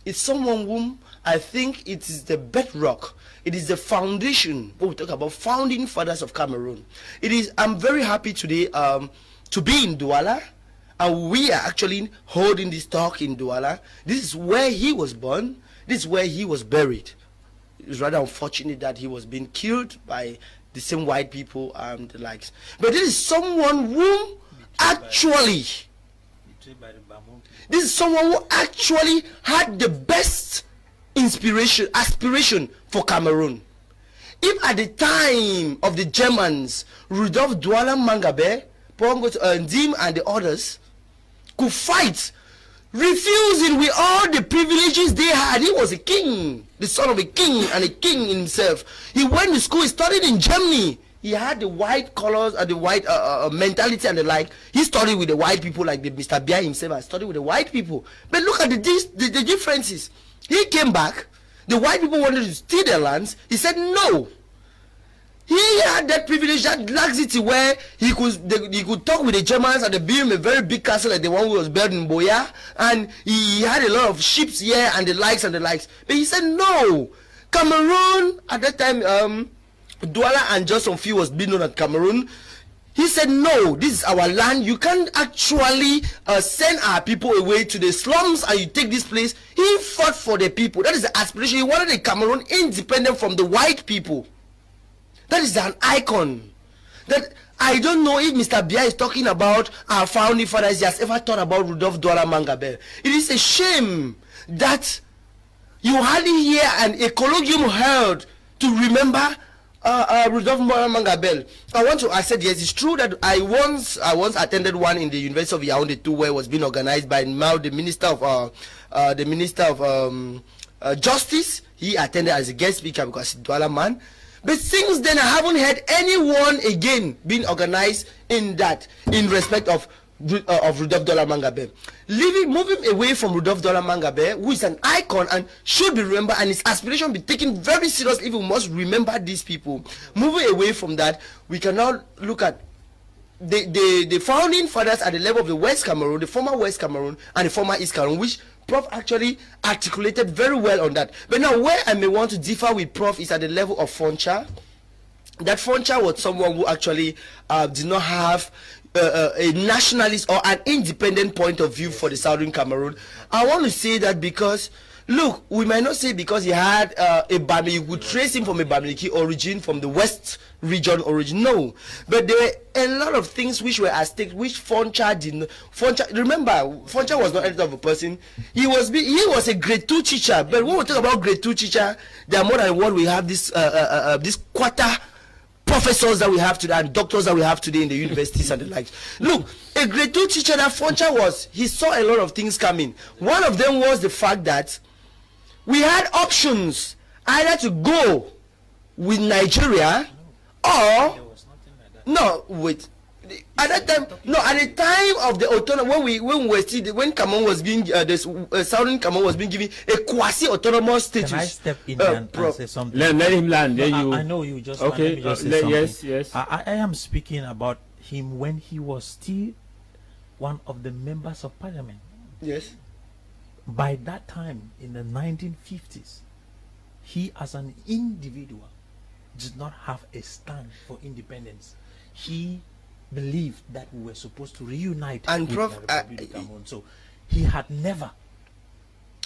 It's someone whom I think it is the bedrock. It is the foundation. When we talk about founding fathers of Cameroon, I'm very happy today to be in Douala, and we are actually holding this talk in Douala. This is where he was born. This is where he was buried. It's rather unfortunate that he was being killed by the same white people and the likes. But this is someone who actually, this is someone who actually had the best aspiration for Cameroon. If at the time of the Germans, Rudolph Douala Mangabel, Pongo Ndim and the others could fight refusing with all the privileges they had. He was a king, the son of a king and a king himself. He went to school, he studied in Germany. He had the white colors and the white mentality and the like. He studied with the white people, like the Mr. Bia himself. I studied with the white people. But look at the differences. He came back. The white people wanted to steal their lands. He said no. He had that privilege, that laxity, where he could talk with the Germans and they built him a very big castle like the one who was built in Boya, and he had a lot of ships here and the likes and the likes. But he said no. Cameroon at that time, Douala and Johnson Fee was being known at Cameroon. He said no, this is our land. You can't actually send our people away to the slums and you take this place. He fought for the people. That is the aspiration. He wanted a Cameroon independent from the white people. That is an icon. That I don't know if Mr. Bia is talking about our founding fathers. He has ever thought about Rudolph Douala Mangabel. It is a shame that you hardly hear a colloquium held to remember Rudolph Douala Mangabel. I said yes, it's true that I once attended one in the University of Yaoundé too, where it was being organized by now the Minister of Justice. He attended as a guest speaker because he's Douala man. But since then, I haven't heard anyone again being organized in respect of Rudolph Douala Mangabel. Moving away from Rudolph Douala Mangabel, who is an icon and should be remembered, and his aspiration be taken very seriously if we must remember these people. Moving away from that, we can now look at the founding fathers at the level of the West Cameroon, the former West Cameroon and the former East Cameroon, which Prof actually articulated very well on that. But now where I may want to differ with Prof is at the level of Foncha. That Foncha was someone who actually did not have a nationalist or an independent point of view for the Southern Cameroon. I want to say that because, look, we might not say because he had a Bamileke, you could trace him from a Bamileke origin, from the West region origin. No, but there were a lot of things which were at stake, which Foncha did not. Remember, Foncha was not any type of a person. He was a grade 2 teacher. But when we talk about grade 2 teacher, there are more than what we have this quarter professors that we have today and doctors that we have today in the universities and the like. Look, a grade 2 teacher that Foncha was, he saw a lot of things coming. One of them was the fact that we had options either to go with Nigeria or at that time, at the time of the autonomy, when Cameroon was being Southern Cameroon was being given a quasi-autonomous status. Can I step in and say something? Let him land. I know you just. Okay. Yes. I am speaking about him when he was still one of the members of Parliament. Yes. By that time, in the 1950s, he as an individual did not have a stand for independence. He believed that we were supposed to reunite and with Prof, the Republic of Cameroon. So he had never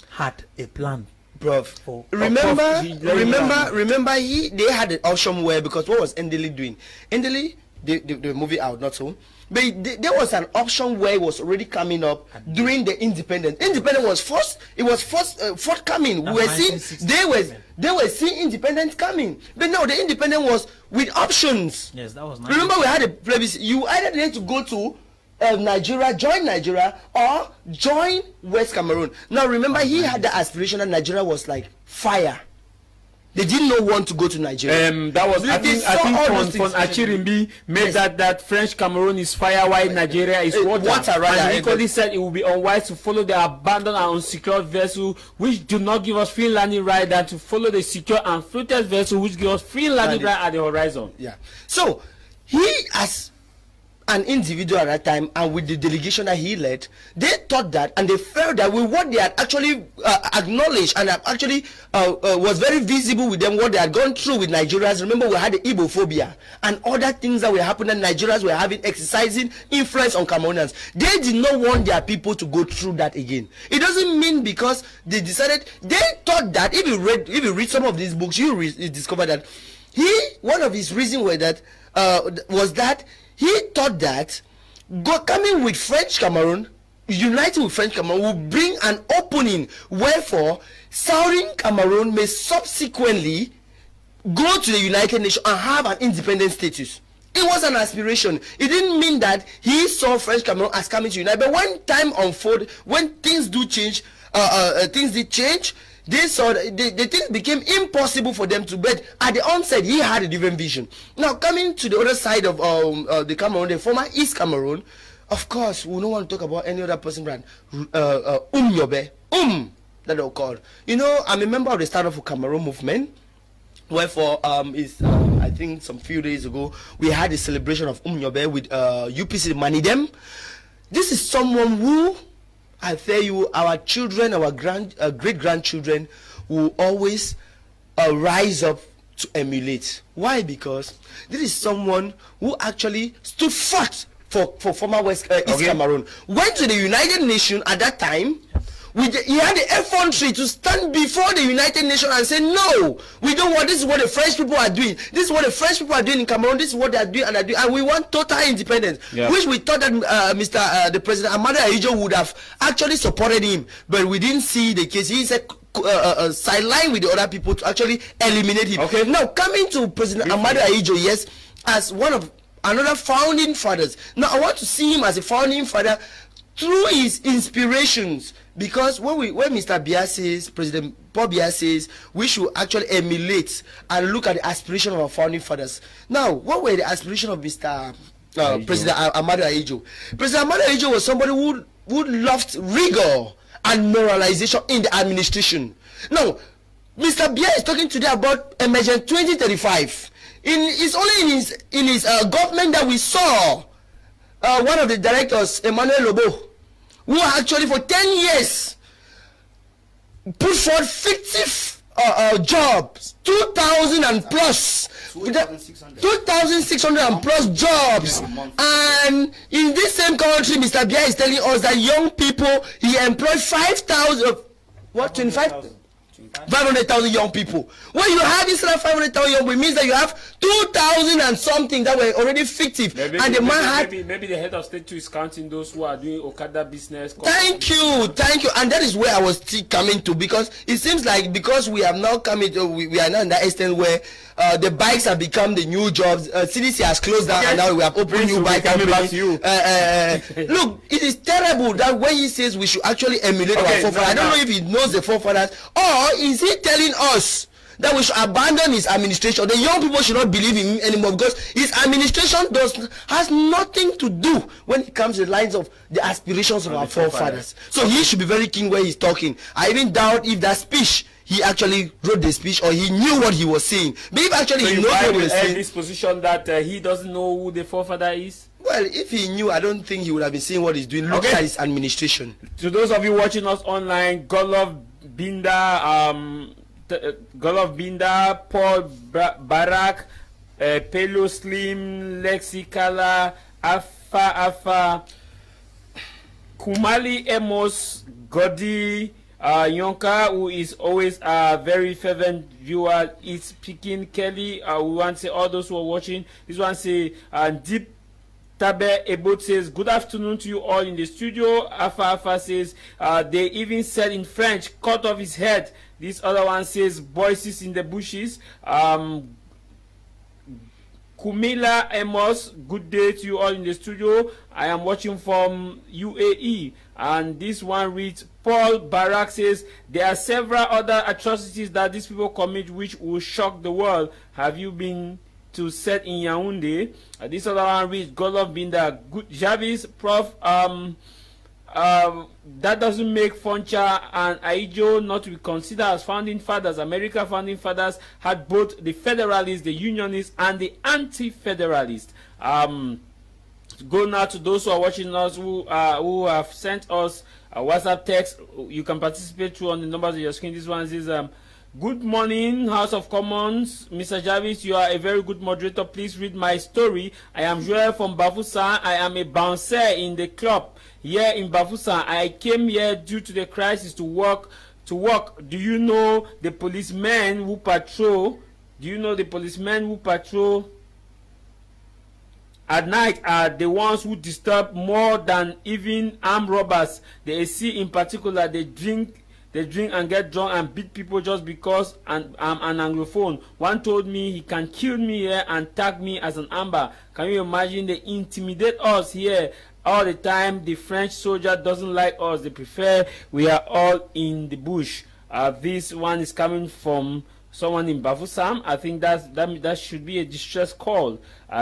had a plan. Prof, remember, they had an option where, because what was Ndeli doing? Ndeli, the movie out, not so. But there was an option where it was already coming up during the independence. Independence was first. It was forthcoming. We were seeing they were seeing independence coming. But now the independence was with options. Yes, that was. Remember, we had a plebiscite. You either need to go to Nigeria, join Nigeria, or join West Cameroon. Now remember, he had the aspiration that Nigeria was like fire. They did not want to go to Nigeria. That was I think Fon Achirimbi made that French Cameroon is fire while Nigeria is water. And he equally said it would be unwise to follow the abandoned and unsecured vessel which do not give us free landing right than to follow the secure and floated vessel which give us free landing right at the horizon. Yeah. So he as an individual at that time, and with the delegation that he led, they thought that, and they felt that with what they had actually acknowledged and actually was very visible with them, what they had gone through with Nigerians. Remember, we had the Igbophobia and other things that were happening. Nigerians were exercising influence on Cameroonians. They did not want their people to go through that again. It doesn't mean because they decided, they thought that if you read some of these books, you discover that one of his reasons was that he thought that coming with French Cameroon, uniting with French Cameroon, will bring an opening wherefore Southern Cameroon may subsequently go to the United Nations and have an independent status. It was an aspiration. It didn't mean that he saw French Cameroon as coming to unite. But when time unfolded, when things do change, things did change. They saw the things became impossible for them to. But at the onset, he had a different vision. Now coming to the other side of the Cameroon, the former East Cameroon, of course, we don't want to talk about any other person brand. Yobe, that they'll call. You know, I'm a member of the Start of Cameroon movement. Wherefore, I think some few days ago, we had a celebration of Yobe with UPC Manidem. This is someone who, I tell you, our children, our great-grandchildren will always rise up to emulate. Why? Because this is someone who actually stood forth for former East Cameroon. Went to the United Nations at that time. He had the effrontery to stand before the United Nations and say, no, we don't want, this is what the French people are doing. This is what the French people are doing in Cameroon. This is what they are doing, and we want total independence. Yep. Which we thought that the President Ahmadu Ahidjo would have actually supported him, but we didn't see the case. He said sideline with the other people to actually eliminate him. Okay. Now coming to President Ahmadu Ahidjo, yes, as one of another founding fathers. Now I want to see him as a founding father through his inspirations. Because when Mr. Biya says, President Paul Biya says, we should actually emulate and look at the aspiration of our founding fathers. Now, what were the aspirations of Mr. President Ahmadu Ahidjo? President Ahmadu Ahidjo was somebody who loved rigor and moralization in the administration. Now, Mr. Biya is talking today about Emergence 2035. It's only in his government that we saw one of the directors, Emmanuel Lobo, who actually for 10 years put forth fictive jobs, 2,000 and plus, 2,600 and plus jobs. And in this same country, Mr. Biya is telling us that young people, he employed 5,000, what, 500,000 young people. When you have this 500,000 young people, it means that you have 2,000 and something that were already fictive. Maybe the head of state too is counting those who are doing Okada business. Thank you, and that is where I was still coming to, because it seems like because we have now come into, we are now in that extent where the bikes have become the new jobs. CDC has closed down, and now we have opened new bike companies. Look, it is terrible that when he says we should actually emulate our forefathers, I don't know if he knows the forefathers, or is he telling us that we should abandon his administration? The young people should not believe in him anymore, because his administration has nothing to do when it comes to the lines of the aspirations of our forefathers. So he should be very keen where he's talking. I even doubt if that speech, he actually wrote the speech or he knew what he was saying. But if actually he knows what he was saying, this position that he doesn't know who the forefather is. Well, if he knew, I don't think he would have been saying what he's doing. Look at his administration. To those of you watching us online, Golov Binda, Paul Barak, Pelo Slim, Lexicala, Afa, Kumali Emos, Godi, Yonka, who is always a very fervent viewer, is speaking. Kelly, we want to say all those who are watching. This one say, Deep Tabe Ebot says, good afternoon to you all in the studio. Afa says, they even said in French, cut off his head. This other one says, voices in the bushes. Kumila Amos, good day to you all in the studio. I am watching from UAE. And this one reads, Paul Barak says, there are several other atrocities that these people commit which will shock the world. Have you been to set in Yaoundé? This other one reads, Golov Binda, good Jarvis, Prof. That doesn't make Foncha and Ahidjo not to be considered as founding fathers. America founding fathers had both the Federalists, the Unionists, and the Anti-Federalists. Go now to those who are watching us who have sent us a WhatsApp text. You can participate through on the numbers on your screen. This one says, good morning, House of Commons. Mr. Jarvis, you are a very good moderator. Please read my story. I am Joel from Bafoussam. I am a bouncer in the club here in Bafoussam. I came here due to the crisis to work. Do you know the policemen who patrol? Do you know the policemen who patrol at night are the ones who disturb more than even armed robbers? The AC in particular, they drink They drink and get drunk and beat people just because I'm an Anglophone. One told me he can kill me here and tag me as an Amber. Can you imagine? They intimidate us here all the time. The French soldier doesn't like us. They prefer we are all in the bush. This one is coming from someone in Bafusam. I think that should be a distress call.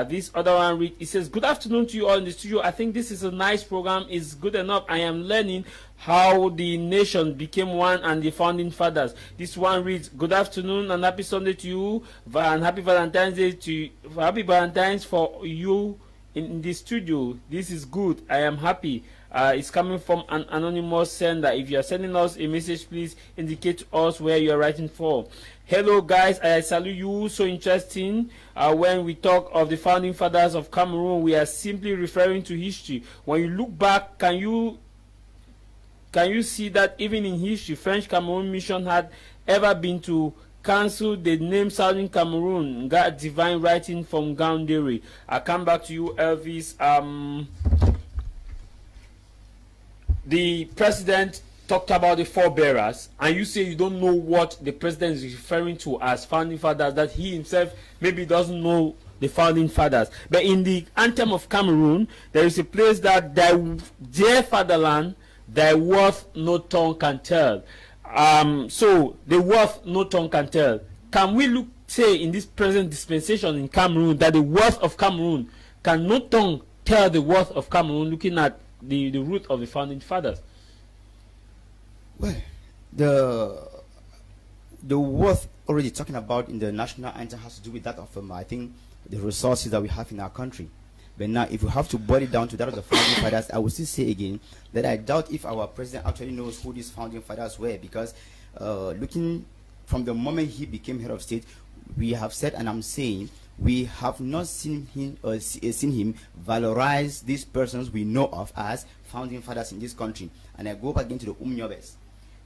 This other one read, it says, good afternoon to you all in the studio. I think this is a nice program. It's good enough. I am learning how the nation became one and the founding fathers. This one reads, good afternoon and happy Sunday to you, and happy Valentine's Day to you. Happy Valentine's for you in the studio. This is good. I am happy. It's coming from an anonymous sender. If you are sending us a message, please indicate to us where you are writing for. Hello guys, I salute you. So interesting. When we talk of the founding fathers of Cameroon, we are simply referring to history. When you look back, can you see that even in history, French Cameroon mission had ever been to cancel the name Southern Cameroon? God divine writing from Gaundere. I come back to you, Elvis. The president talked about the forebearers, and you say you don't know what the president is referring to as founding fathers, that he himself maybe doesn't know the founding fathers. But in the anthem of Cameroon, there is a place that dear fatherland, thy worth no tongue can tell. So the worth no tongue can tell. Can we say in this present dispensation in Cameroon that the worth of Cameroon can no tongue tell the worth of Cameroon, looking at the root of the founding fathers? Well, the worth already talking about in the national anthem has to do with that of I think the resources that we have in our country. But now, if you have to boil it down to that of the founding fathers, I will still say again that I doubt if our president actually knows who these founding fathers were, because looking from the moment he became head of state, we have said, and I'm saying, we have not seen him valorize these persons we know of as founding fathers in this country. And I go back again to the Umnyobes.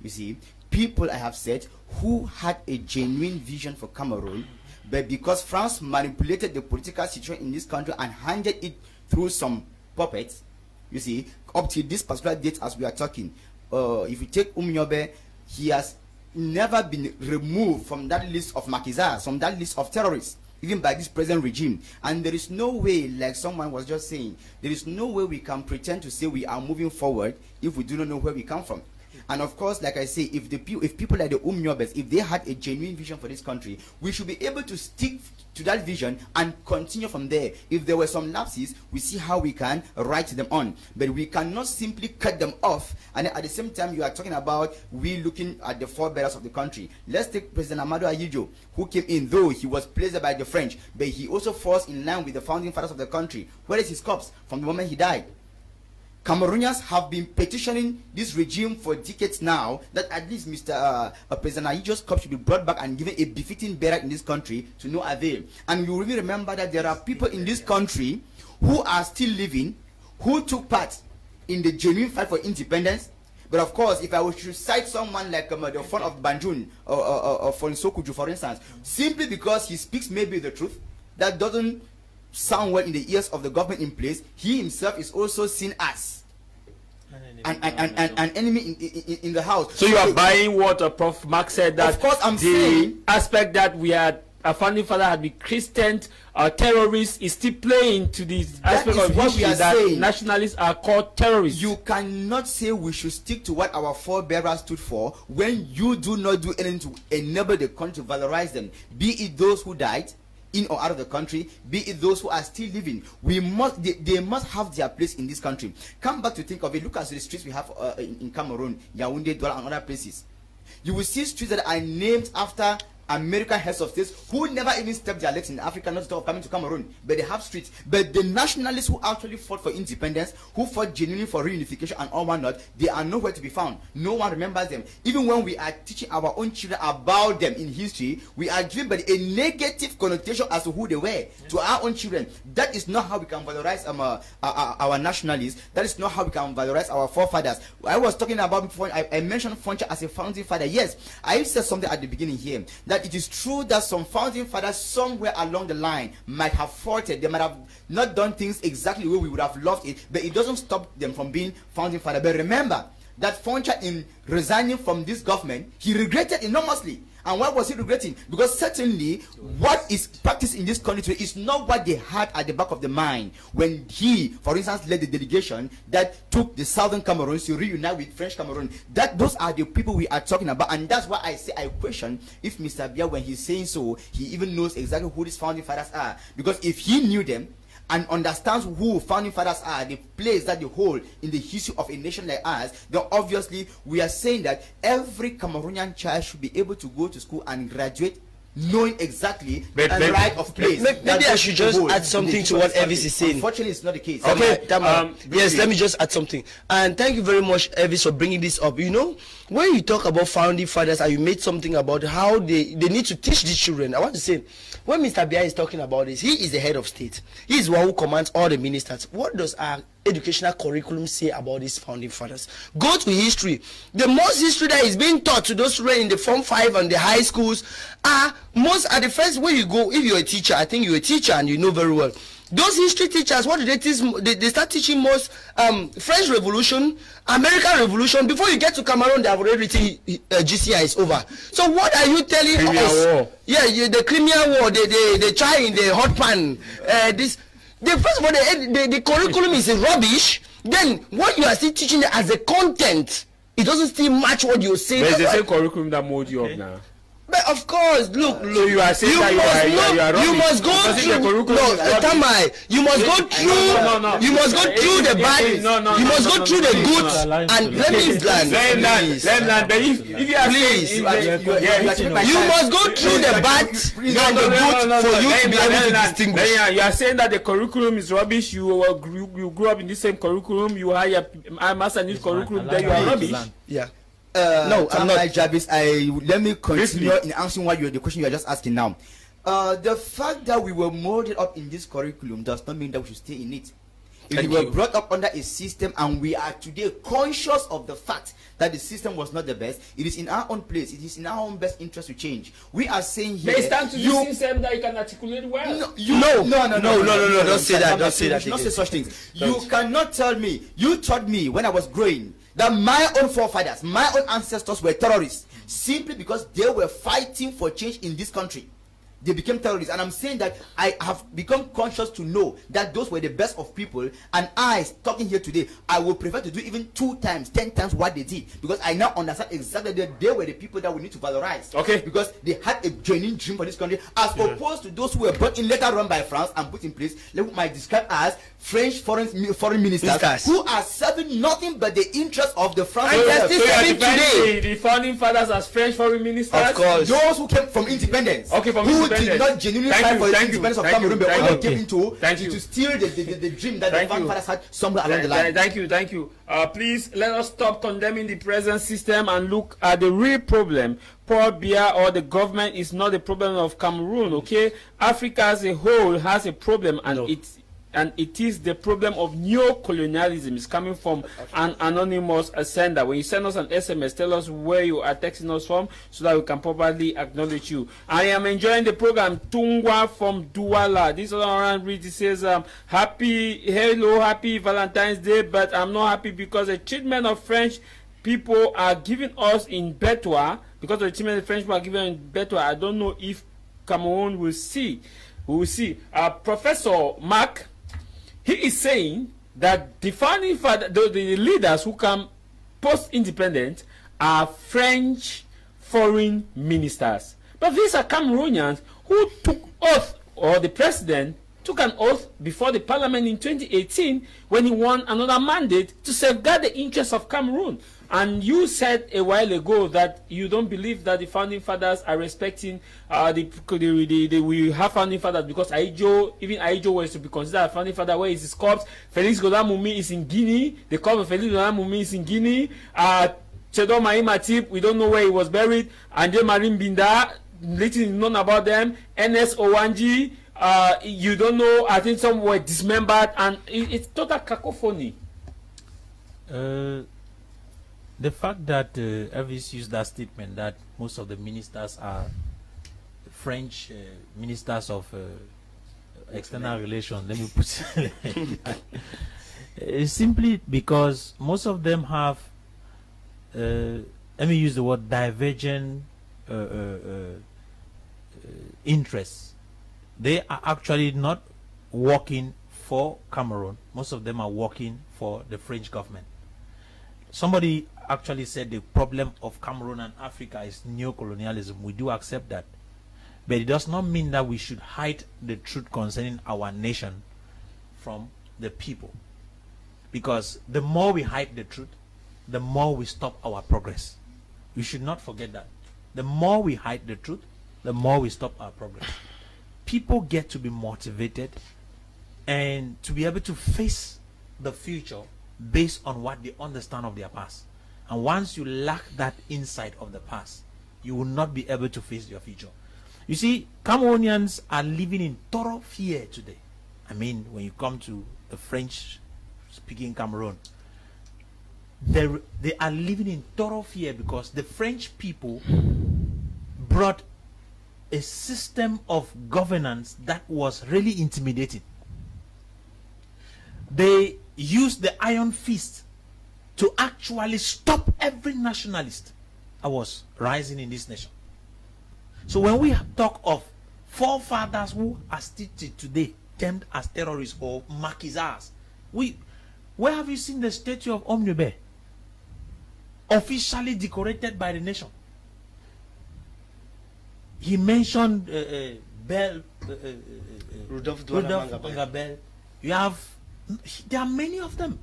You see, people, I have said, who had a genuine vision for Cameroon, but because France manipulated the political situation in this country and handed it through some puppets, you see, up to this particular date as we are talking, if you take Umnyobe, he has never been removed from that list of maquisards, from that list of terrorists, even by this present regime. And there is no way, like someone was just saying, there is no way we can pretend to say we are moving forward if we do not know where we come from. And of course, like I say, if people like the Umnyobes, if they had a genuine vision for this country, we should be able to stick to that vision and continue from there. If there were some lapses, we see how we can write them on. But we cannot simply cut them off. And at the same time, you are talking about we looking at the forebearers of the country. Let's take President Amadou Ahidjo, who came in, though he was placed by the French, but he also falls in line with the founding fathers of the country. Where is his corpse from the moment he died? Cameroonians have been petitioning this regime for decades now that at least President Ahidjo's corpse should be brought back and given a befitting burial in this country, to no avail. And you really remember that there are people in this country who are still living, who took part in the genuine fight for independence. But of course, if I should cite someone like the founder of Banjul or Fonsokuju, for instance, simply because he speaks maybe the truth, that doesn't sound well in the ears of the government in place, he himself is also seen as an enemy in the house. So you are buying what Prof. Mark said, that of course I'm saying aspect that we had a founding father had been Christian terrorists is still playing to this aspect of history that saying. Nationalists are called terrorists. You cannot say we should stick to what our forebearers stood for when you do not do anything to enable the country to valorize them, be it those who died in or out of the country, be it those who are still living. They must have their place in this country. Come back to think of it. Look at the streets we have in Cameroon, Yaoundé, Douala, and other places. You will see streets that are named after American heads of states who never even stepped their legs in Africa, not to talk of coming to Cameroon, but they have streets. But the nationalists who actually fought for independence, who fought genuinely for reunification and all whatnot, they are nowhere to be found. No one remembers them. Even when we are teaching our own children about them in history, we are given by a negative connotation as to who they were to our own children. That is not how we can valorize our nationalists. That is not how we can valorize our forefathers. I was talking about before, I mentioned Foncha as a founding father. Yes, I said something at the beginning here, that it is true that some founding fathers somewhere along the line might have faltered. They might have not done things exactly the way we would have loved it, but it doesn't stop them from being founding father. But remember, that Foncha, in resigning from this government, he regretted enormously. And why was he regretting? Because certainly what is practiced in this country is not what they had at the back of the mind when he, for instance, led the delegation that took the southern Cameroon to reunite with French Cameroon. Those are the people we are talking about, and that's why I say I question if Mr. Biya, when he's saying so, he even knows exactly who these founding fathers are. Because if he knew them and understands who founding fathers are, the place that they hold in the history of a nation like us, then obviously we are saying that every Cameroonian child should be able to go to school and graduate knowing exactly the right of place. Maybe I should just add something to what Elvis is saying. Unfortunately, it's not the case. Okay, yes, let me just add something. And thank you very much, Elvis, for bringing this up. You know, when you talk about founding fathers and you made something about how they need to teach these children, I want to say, when Mr. Biya is talking about this, he is the head of state. He is one who commands all the ministers. What does our educational curriculum say about these founding fathers? Go to history. The most history that is being taught to those children in the Form 5 and the high schools are most at the first where you go. If you're a teacher, I think you're a teacher and you know very well. Those history teachers, what do they teach? They start teaching most French Revolution, American Revolution. Before you get to Cameroon, they have already written GCI is over. So what are you telling us? War. Yeah, the Crimean War. They try in the hot pan. First of all, the curriculum is rubbish. Then what you are still teaching as a content, it doesn't still match what you're saying. But it's the same curriculum that molds you up now. But of course, look, so you are saying you must go through. No, Tah Mai, you must go through. You must go through the bad. You must go through the good. And let me land. But if you are please, you must go through the bad and the good for you to be able to distinguish. You are saying that the curriculum is rubbish. You grew up in the same curriculum. You hire a master in this curriculum. Then you are rubbish. Yeah. No, I'm not. Jarvis, let me continue in answering the question you are just asking now. The fact that we were molded up in this curriculum does not mean that we should stay in it. If we were brought up under a system and we are today conscious of the fact that the system was not the best, it is in our own place, it is in our own best interest to change. We are saying here, based on the system that you can articulate well. No, don't say that. Don't say that. Not say such things. You cannot tell me. You taught me when I was growing that my own forefathers, my own ancestors were terrorists simply because they were fighting for change in this country. They became terrorists, and I'm saying that I have become conscious to know that those were the best of people, and I, talking here today, I would prefer to do even 2 times, 10 times what they did, because I now understand exactly that they were the people that we need to valorize. Okay. Because they had a genuine dream for this country, as opposed to those who were brought in later on by France and put in place, like what might describe as French foreign ministers who are serving nothing but the interest of the French. So you are defending the founding fathers as French foreign ministers? Of course. Those who came from independence. Okay, from who did not genuinely fight for the independence of Cameroon, but only came into to steal the dream that the founding fathers had somewhere along the line. Thank you. Please let us stop condemning the present system and look at the real problem. Paul Biya or the government is not the problem of Cameroon, okay? Africa as a whole has a problem, and it is the problem of neo-colonialism. It's coming from an anonymous sender. When you send us an SMS, tell us where you are texting us from so that we can properly acknowledge you. I am enjoying the program. Tungwa from Douala. This other one reads, it says, hello, happy Valentine's Day, but I'm not happy because the treatment of French people are giving us in Betois. Because of the treatment the French people are giving in Betois, I don't know if Cameroon will see. We will see. Professor Mark, he is saying that the founding father, the leaders who come post-independent are French foreign ministers. But these are Cameroonians who took oath, or the president took an oath before the parliament in 2018 when he won another mandate to safeguard the interests of Cameroon. And you said a while ago that you don't believe that the founding fathers are respecting we have founding fathers because even Aijo was to be considered a founding father. Where is his corpse? Felix Godamumi is in Guinea. The corpse of Felix Godamumi is in Guinea. Chedo Matip, we don't know where he was buried. Anje Marim Binda, little is known about them. NS Owanji, you don't know. I think some were dismembered, and it's total cacophony. The fact that Elvis used that statement that most of the ministers are French ministers of external relations, let me put it simply because most of them have let me use the word divergent interests. They are actually not working for Cameroon. Most of them are working for the French government. Somebody actually said the problem of Cameroon and Africa is neocolonialism. We do accept that. But it does not mean that we should hide the truth concerning our nation from the people. Because the more we hide the truth, the more we stop our progress. We should not forget that. The more we hide the truth, the more we stop our progress. People get to be motivated and to be able to face the future based on what they understand of their past. And once you lack that insight of the past, you will not be able to face your future. You see, Cameroonians are living in thorough fear today. I mean, when you come to the French-speaking Cameroon, they are living in thorough fear because the French people brought a system of governance that was really intimidating. They used the iron fist to actually stop every nationalist that was rising in this nation. So when we talk of forefathers who are still today termed as terrorists or maquisards, where have you seen the statue of Omnibe officially decorated by the nation? He mentioned Rudolph Bell. There are many of them.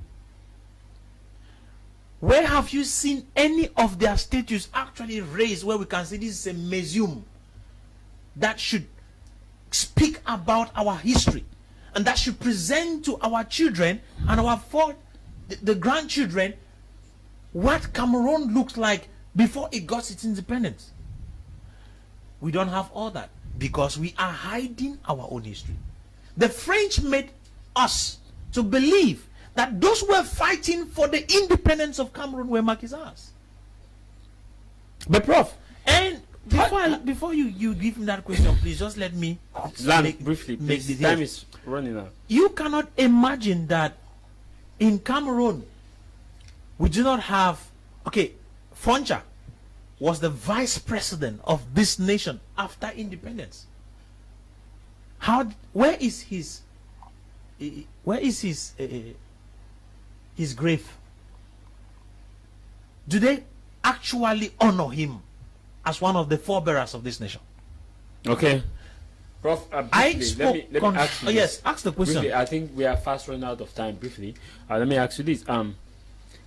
Where have you seen any of their statues actually raised where we can say this is a museum that should speak about our history and that should present to our children and the grandchildren what Cameroon looked like before it got its independence? We don't have all that because we are hiding our own history. The French made us to believe that those who were fighting for the independence of Cameroon were maquisards. But Prof, and before you give me that question, please just let me briefly. Please. Time is running out. You cannot imagine that in Cameroon we do not have. Okay, Foncha was the vice president of this nation after independence. Where is his grave? Do they actually honor him as one of the forebearers of this nation? Okay. Prof, let me ask you yes, ask the question. Briefly, I think we are fast running out of time. Briefly, let me ask you this.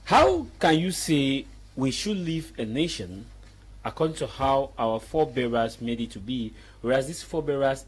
How can you say we should leave a nation according to how our forebearers made it to be, whereas these forebearers,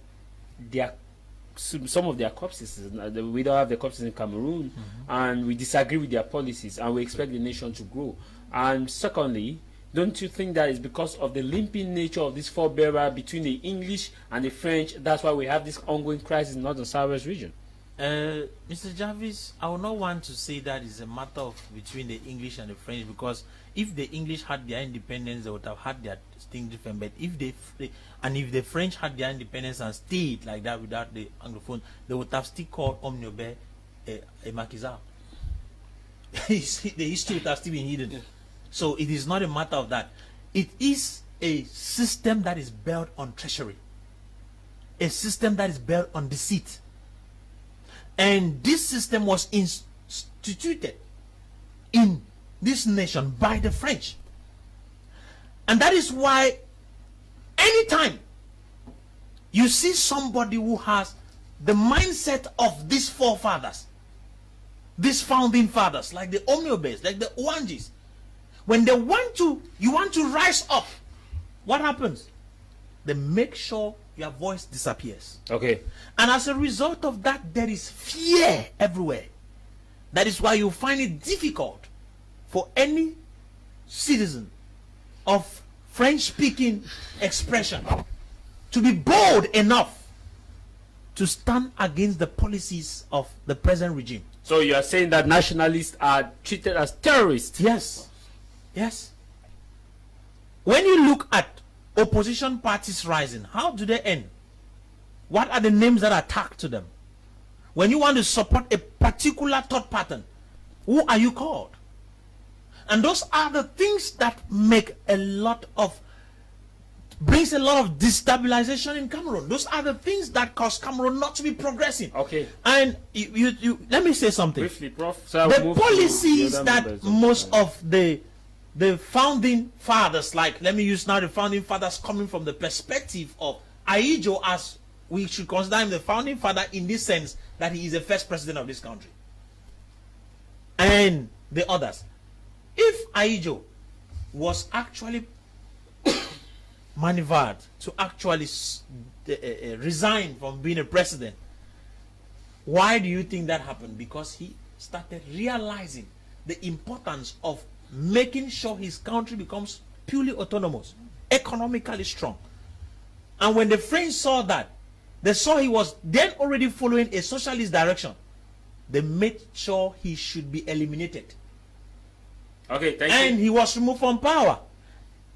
some of their corpses, we don't have the corpses in Cameroon, and we disagree with their policies, and we expect the nation to grow? And secondly, don't you think that it's because of the limping nature of this forebearer between the English and the French? That's why we have this ongoing crisis in Northern Southwest region. Mr. Jarvis, I would not want to say that it's a matter of between the English and the French, because if the English had their independence, they would have had their thing different. But if the French had their independence and stayed like that without the Anglophone, they would have still called Omnibe a maquisard. The history would have still been hidden. So it is not a matter of that. It is a system that is built on treachery, a system that is built on deceit. And this system was instituted in this nation by the French. And that is why anytime you see somebody who has the mindset of these forefathers, these founding fathers, like the Omniobes, like the Owanjis, when you want to rise up, what happens? They make sure your voice disappears. Okay. And as a result of that, there is fear everywhere. That is why you find it difficult for any citizen of French-speaking expression to be bold enough to stand against the policies of the present regime. So you are saying that nationalists are treated as terrorists? Yes. Yes. When you look at opposition parties rising, how do they end? What are the names that are tagged to them? When you want to support a particular thought pattern, who are you called? And those are the things that brings a lot of destabilization in Cameroon. Those are the things that cause Cameroon not to be progressing. Okay. And you let me say something. Briefly, Prof. So the policies that most of the founding fathers, like, let me use now the founding fathers coming from the perspective of Aijo, as we should consider him the founding father in this sense that he is the first president of this country, and the others. If Aijo was actually maneuvered to actually resign from being a president, why do you think that happened? Because he started realizing the importance of making sure his country becomes purely autonomous, economically strong. And when the French saw that, they saw he was then already following a socialist direction, they made sure he should be eliminated. Okay, thank you. And he was removed from power.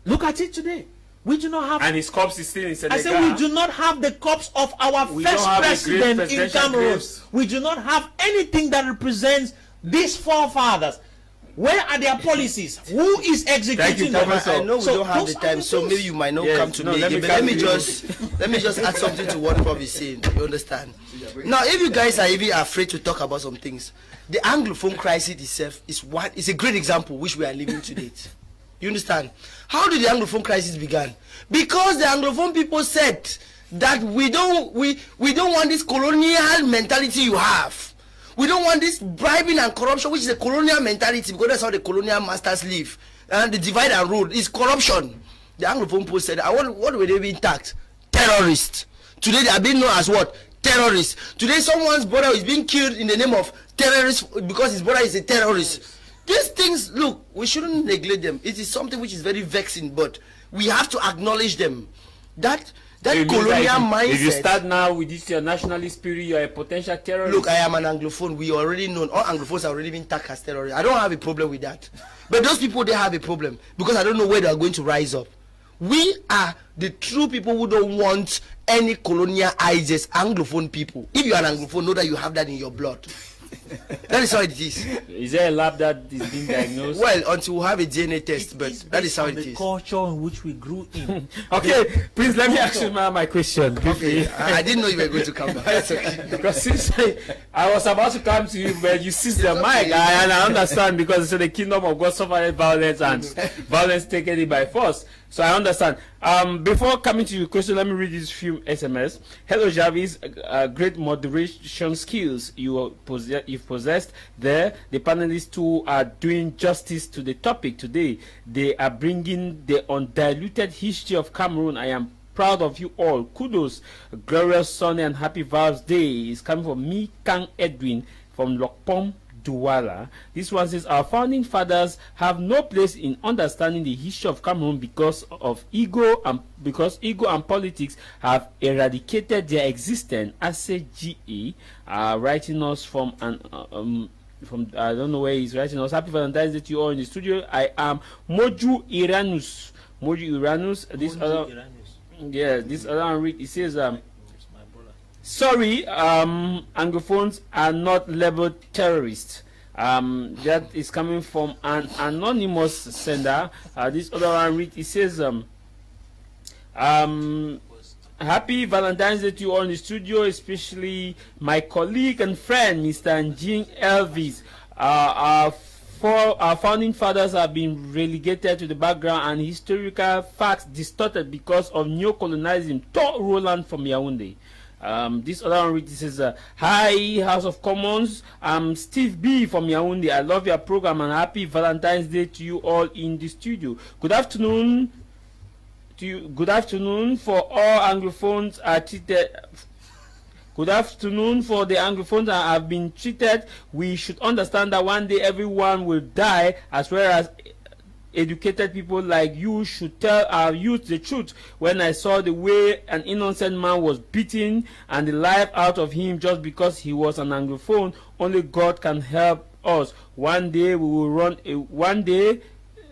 Look at it today. We do not have... And his corpse is still in Senegal. I said we do not have the corpse of our first president in Cameroon. We do not have anything that represents these forefathers. Where are their policies? Who is executing them? I know we don't have the time, so maybe you might not come to me again, but let me just add something to what Prof is saying. You understand? Now, if you guys are even afraid to talk about some things, the Anglophone crisis itself is a great example which we are living today. You understand? How did the Anglophone crisis begin? Because the Anglophone people said that we don't want this colonial mentality you have. We don't want this bribing and corruption, which is a colonial mentality, because that's how the colonial masters live. And the divide and rule is corruption. The Anglophone people said, what were they being tagged? Terrorists. Today they are being known as what? Terrorists. Today someone's brother is being killed in the name of terrorists because his brother is a terrorist. These things, look, we shouldn't neglect them. It is something which is very vexing, but we have to acknowledge them. That colonial mindset. If you start now with this your nationalist spirit, you are a potential terrorist. Look, I am an Anglophone. We already know. All Anglophones have already been tagged as terrorists. I don't have a problem with that. But those people, they have a problem because I don't know where they are going to rise up. We are the true people who don't want any colonial ideas, Anglophone people. If you are an Anglophone, know that you have that in your blood. That is how it is. Is there a lab that is being diagnosed? Well, until we have a DNA test, but that is how it is. The culture in which we grew in. Okay, please let me ask you my question. Okay, I didn't know you were going to come back. That's okay. Because since I was about to come to you, but you seized the mic, and I understand because the kingdom of God suffered violence and violence taken it by force. So I understand. Before coming to your question, let me read these few SMS. Hello, Jarvis. Great moderation skills you've possessed there. The panelists too are doing justice to the topic today. They are bringing the undiluted history of Cameroon. I am proud of you all. Kudos. Glorious Sunday and happy Val's Day is coming from me, Kang Edwin, from Lokpom, Douala. This one says our founding fathers have no place in understanding the history of Cameroon because ego and politics have eradicated their existence. ACGE writing us from I don't know where he's writing us. Happy Valentine's Day to you all in the studio. I am Moju Iranus. This other one read, it says sorry, Anglophones are not labeled terrorists. That is coming from an anonymous sender. This other one read, it says happy Valentine's Day to you all in the studio, especially my colleague and friend Mr. Njing Elvis. Our founding fathers have been relegated to the background and historical facts distorted because of neo-colonialism. Taught Roland from Yaoundé. This other one reads, says, hi House of Commons, I'm Steve B from Yaoundé. I love your program and happy Valentine's Day to you all in the studio. Good afternoon to you. Good afternoon for all Anglophones are treated. Good afternoon for the Anglophones that have been treated. We should understand that one day everyone will die, as well as educated people like you should tell our youth the truth. When I saw the way an innocent man was beaten and the life out of him just because he was an Anglophone, only God can help us. One day we will run. One day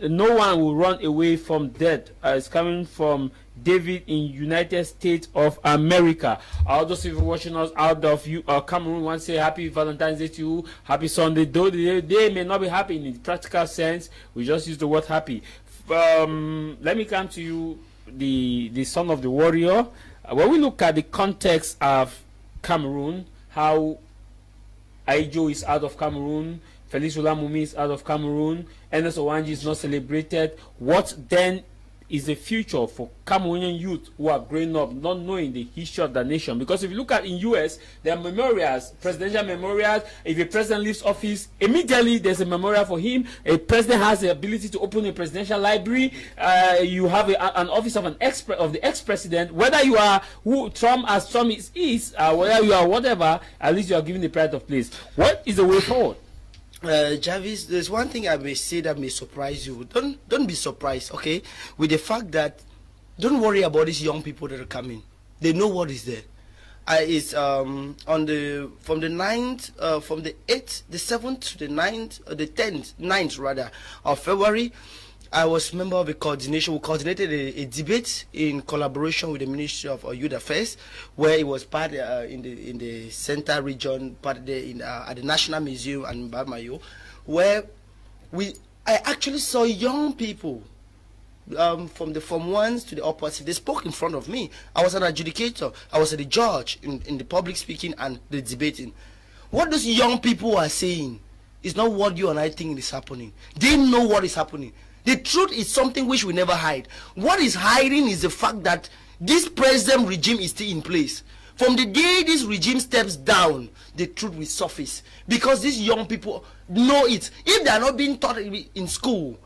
no one will run away from death. It's coming from David in United States of America. All those people watching us out of Cameroon want to say happy Valentine's Day to you, happy Sunday. Though they may not be happy in the practical sense, we just use the word happy. Let me come to you, the son of the warrior. When we look at the context of Cameroon, how Aijo is out of Cameroon, Felix Olamumi is out of Cameroon, Ernest Owanji is not celebrated, what then is the future for Cameroonian youth who are growing up not knowing the history of the nation? Because if you look at in US, there are memorials, presidential memorials. If a president leaves office, immediately there's a memorial for him. A president has the ability to open a presidential library. You have an office of the ex-president. Whether you are who Trump as Trump is, whether you are whatever, at least you are given the pride of place. What is the way forward? Jarvis, there's one thing I may say that may surprise you. Don't be surprised, okay, with the fact that don't worry about these young people that are coming. They know what is there. It's from the 8th, the 7th to the 9th, the 9th rather of February. I was member of a coordination. We coordinated a debate in collaboration with the Ministry of Youth Affairs, where it was part in the center region, part there at the National Museum and Bamayo, where I actually saw young people from the Form 1s to the opposite. They spoke in front of me. I was an adjudicator. I was the judge in the public speaking and the debating. What those young people are saying is not what you and I think is happening. They know what is happening. The truth is something which we never hide. What is hiding is the fact that this present regime is still in place. From the day this regime steps down, the truth will surface. Because these young people know it. If they are not being taught in school,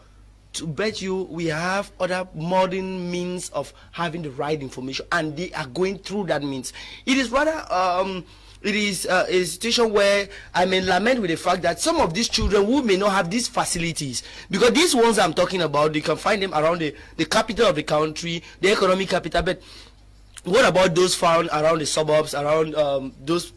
to bet you we have other modern means of having the right information, and they are going through that means. It is rather it is a situation where I may lament with the fact that some of these children who may not have these facilities, because these ones I'm talking about, you can find them around the capital of the country, the economic capital, but what about those found around the suburbs, around those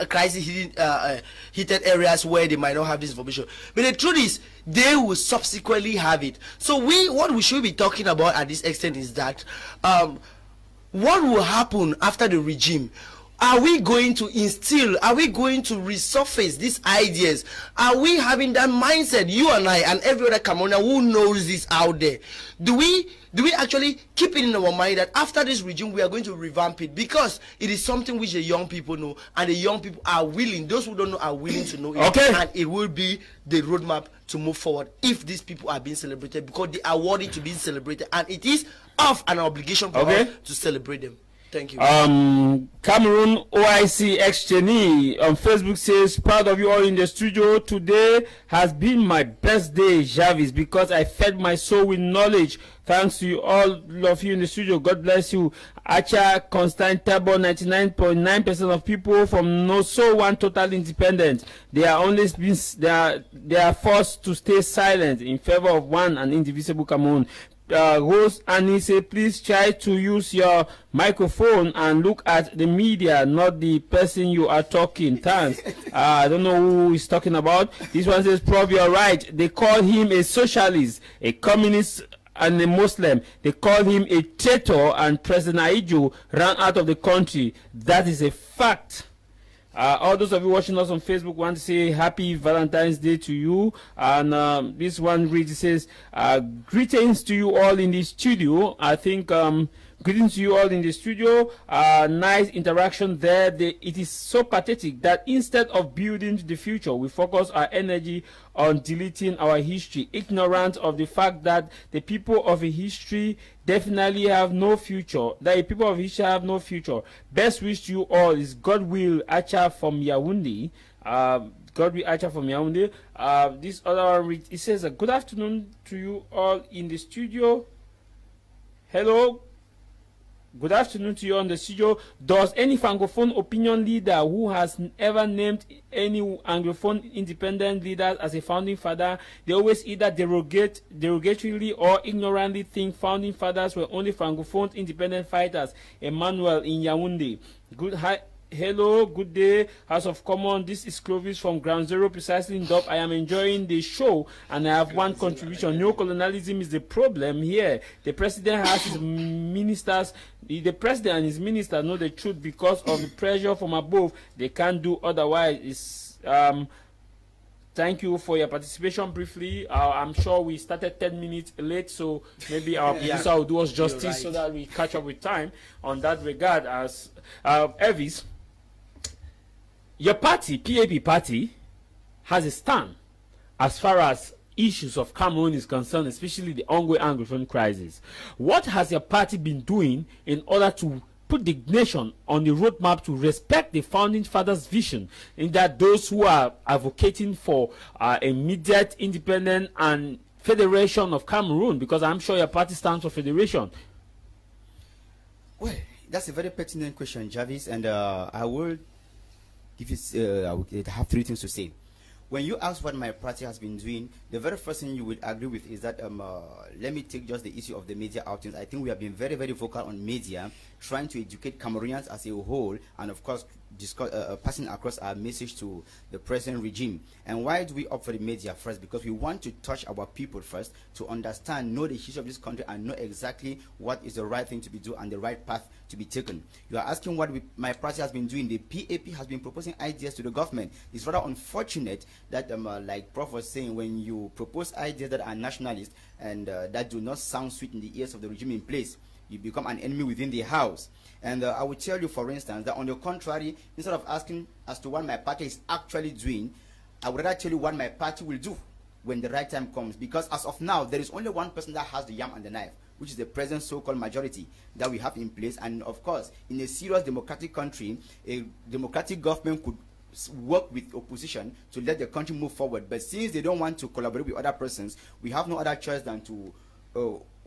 crisis-heated areas where they might not have this information? But the truth is, they will subsequently have it. So what we should be talking about at this extent is that what will happen after the regime? Are we going to instill, are we going to resurface these ideas? Are we having that mindset, you and I and every other Cameroonian who knows this out there? Do we actually keep it in our mind that after this regime we are going to revamp it? Because it is something which the young people know, and the young people are willing, those who don't know are willing to know it. Okay. And it will be the roadmap to move forward if these people are being celebrated, because they are worthy to be celebrated, and it is of an obligation for us to celebrate them. Thank you. Cameroon OIC Exchange on Facebook says, proud of you all in the studio. Today has been my best day, Jarvis, because I fed my soul with knowledge. Thanks to you, all of you in the studio. God bless you. Acha Constantable, 99.9% of people from no so one total independent. They are only they are forced to stay silent in favor of one and indivisible Cameroon. Rose Anise, please try to use your microphone and look at the media, not the person you are talking. Thanks. I don't know who is talking about. This one says, Prof, you're right. They call him a socialist, a communist, and a Muslim. They call him a traitor, and President Aijo ran out of the country. That is a fact. All those of you watching us on Facebook want to say happy Valentine's Day to you. And this one reads, it says, greetings to you all in the studio. I think greetings to you all in the studio. Nice interaction there. It is so pathetic that instead of building the future, we focus our energy on deleting our history, ignorant of the fact that the people of a history definitely have no future. That the people of history have no future. Best wish to you all is God will Acha from Yaoundé. God will Acha from Yaoundé. This other one, it says, good afternoon to you all in the studio. Hello. Good afternoon to you on the studio. Does any Francophone opinion leader who has ever named any Anglophone independent leaders as a founding father, they always either derogatorily or ignorantly think founding fathers were only Francophone independent fighters? Emmanuel in Yaoundé. Hello, good day, House of Commons. This is Clovis from Ground Zero, precisely in Dub. I am enjoying the show, and I have one contribution. Neocolonialism is the problem here. The president has his ministers. The president and his ministers know the truth because of the pressure from above. They can't do otherwise. It's thank you for your participation briefly. I'm sure we started 10 minutes late, so maybe our producer will do us justice so that we catch up with time on that regard. As Elvis, your party, PAP party, has a stand as far as issues of Cameroon is concerned, especially the ongoing Anglophone crisis. What has your party been doing in order to put the nation on the roadmap to respect the founding fathers' vision, in that those who are advocating for immediate independence and federation of Cameroon, because I'm sure your party stands for federation? Well, that's a very pertinent question, Jarvis, and I will give you, I will have three things to say. When you ask what my party has been doing, the very first thing you would agree with is that, let me take just the issue of the media outings. I think we have been very, very vocal on media, trying to educate Cameroonians as a whole, and of course, passing across our message to the present regime. And why do we opt for the media first? Because we want to touch our people first, to understand, know the history of this country, and know exactly what is the right thing to be done and the right path to be taken. You are asking what my party has been doing. The PAP has been proposing ideas to the government. It's rather unfortunate that, like Prof was saying, when you propose ideas that are nationalist and that do not sound sweet in the ears of the regime in place, you become an enemy within the house. And I will tell you, for instance, that on the contrary, instead of asking as to what my party is actually doing, I would rather tell you what my party will do when the right time comes. Because as of now, there is only one person that has the yam and the knife, which is the present so-called majority that we have in place. And of course, in a serious democratic country, a democratic government could work with opposition to let the country move forward. But since they don't want to collaborate with other persons, we have no other choice than to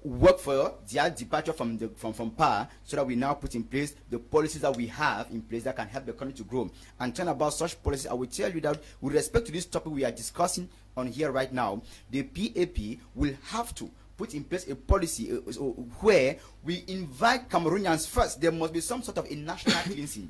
work for their departure from power, so that we now put in place the policies that we have in place that can help the country to grow. And talking about such policies, I will tell you that with respect to this topic we are discussing on here right now, the PAP will have to put in place a policy where we invite Cameroonians first. There must be some sort of a national cleansing.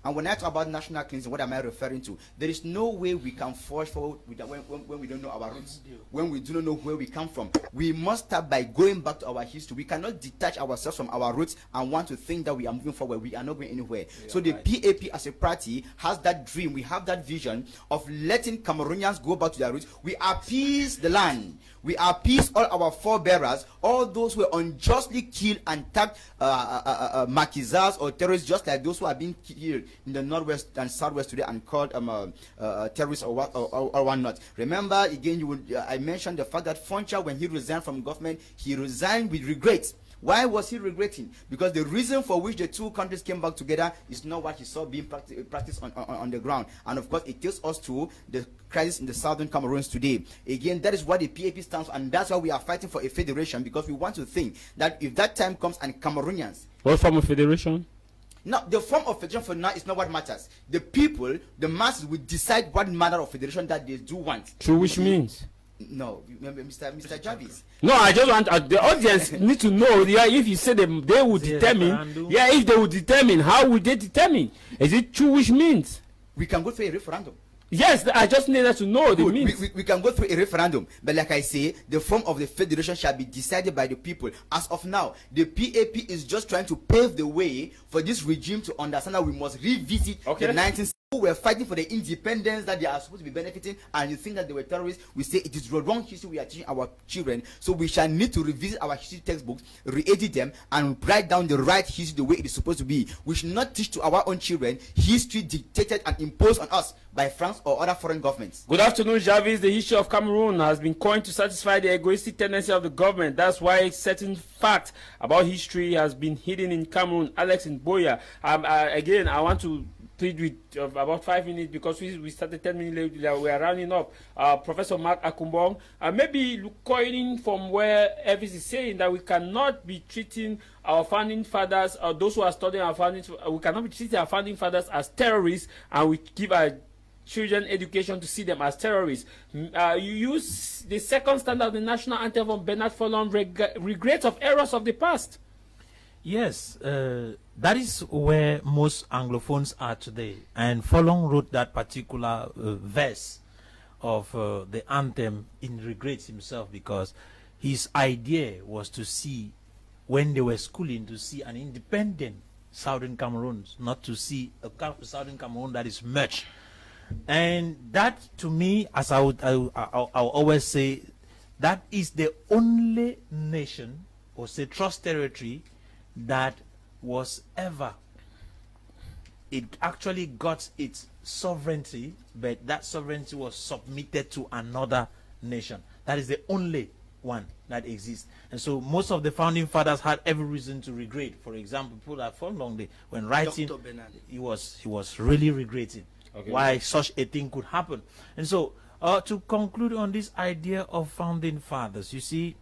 And when I talk about national cleansing, what am I referring to? There is no way we can forge forward when we don't know our roots, when we do not know where we come from. We must start by going back to our history. We cannot detach ourselves from our roots and want to think that we are moving forward. We are not going anywhere. So the PAP as a party has that dream. We have that vision of letting Cameroonians go back to their roots. We appease the land. We appease all our forebearers, all those who were unjustly killed and tagged maquisards or terrorists, just like those who are being killed in the northwest and southwest today and called terrorists or whatnot. Remember, again, I mentioned the fact that Foncha, when he resigned from government, he resigned with regret. Why was he regretting? Because the reason for which the two countries came back together is not what he saw being practiced on the ground. And of course, it takes us to the crisis in the southern Cameroons today. Again, that is what the PAP stands for, and that's why we are fighting for a federation, because we want to think that if that time comes and Cameroonians... What form of federation? No, the form of federation for now is not what matters. The people, the masses, will decide what manner of federation that they do want. Through which means? No, Mr. Jarvis. No, I just want the audience need to know. Yeah, if you say they will determine. Yeah, if they will determine, how will they determine? Is it through which means? We can go through a referendum. Yes, I just needed to know the means. We can go through a referendum, but like I say, the form of the federation shall be decided by the people. As of now, the PAP is just trying to pave the way for this regime to understand that we must revisit the 1960s. Who were fighting for the independence that they are supposed to be benefiting, and you think that they were terrorists. We say it is the wrong history we are teaching our children, so we shall need to revisit our history textbooks, re-edit them, and write down the right history the way it is supposed to be. We should not teach to our own children history dictated and imposed on us by France or other foreign governments. Good afternoon, Jarvis. The history of Cameroon has been coined to satisfy the egoistic tendency of the government. That's why certain facts about history has been hidden in Cameroon. Alex in Boya. Again, I want to plead with about 5 minutes, because we started 10 minutes late. We are rounding up. Professor Mark Akumbong, maybe coining from where Elvis is saying that we cannot be treating our founding fathers, or those who are studying our founding, we cannot be treating our founding fathers as terrorists, and we give our children education to see them as terrorists. You use the second standard of the national anthem from Bernard Furlong, regrets of errors of the past. Yes, that is where most Anglophones are today. And Folong wrote that particular verse of the anthem in regrets himself, because his idea was to see, when they were schooling, to see an independent Southern Cameroon, not to see a Southern Cameroon that is merged. And that, to me, as I'll always say, that is the only nation, or say trust territory, that was ever, it actually got its sovereignty, but that sovereignty was submitted to another nation. That is the only one that exists. And so most of the founding fathers had every reason to regret. For example, people that for long day, when writing, he was really regretting why such a thing could happen. And so to conclude on this idea of founding fathers, you see,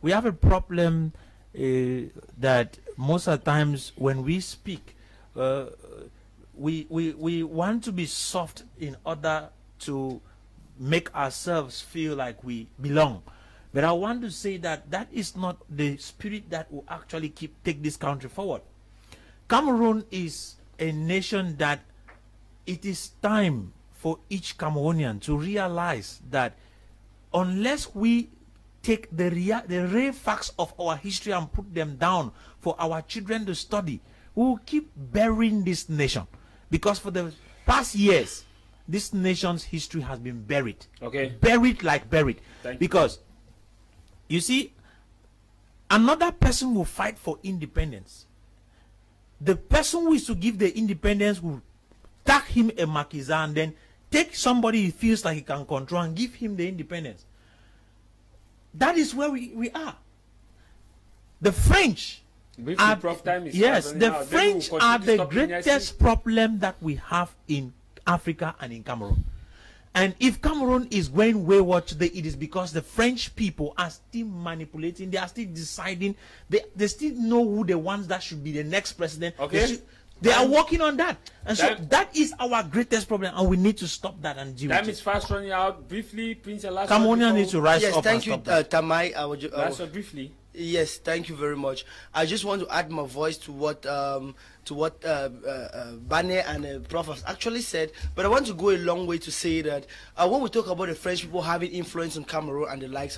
we have a problem that most of the times when we speak, we want to be soft in order to make ourselves feel like we belong. But I want to say that that is not the spirit that will actually take this country forward. Cameroon is a nation that it is time for each Cameroonian to realize that unless we take the real facts of our history and put them down for our children to study, we will keep burying this nation. Because for the past years, this nation's history has been buried. Okay. Buried like buried. Because, you see, another person will fight for independence. The person who is to give the independence will tag him a makiza and then take somebody he feels like he can control and give him the independence. That is where we are. The French are, Prof, time is yes, the French are the greatest problem that we have in Africa and in Cameroon. And if Cameroon is going wayward today, it is because the French people are still manipulating. They are still deciding. They still know who the ones that should be the next president. Okay. They are working on that. And so that is our greatest problem, and we need to stop that and deal with it. Time is fast running out. Briefly, Prince Elasso. Cameroonians need to rise yes, up thank and you, stop that. Tah Mai. Briefly. Yes, thank you very much. I just want to add my voice to what Bane and Prof has actually said, but I want to go a long way to say that when we talk about the French people having influence on Cameroon and the likes,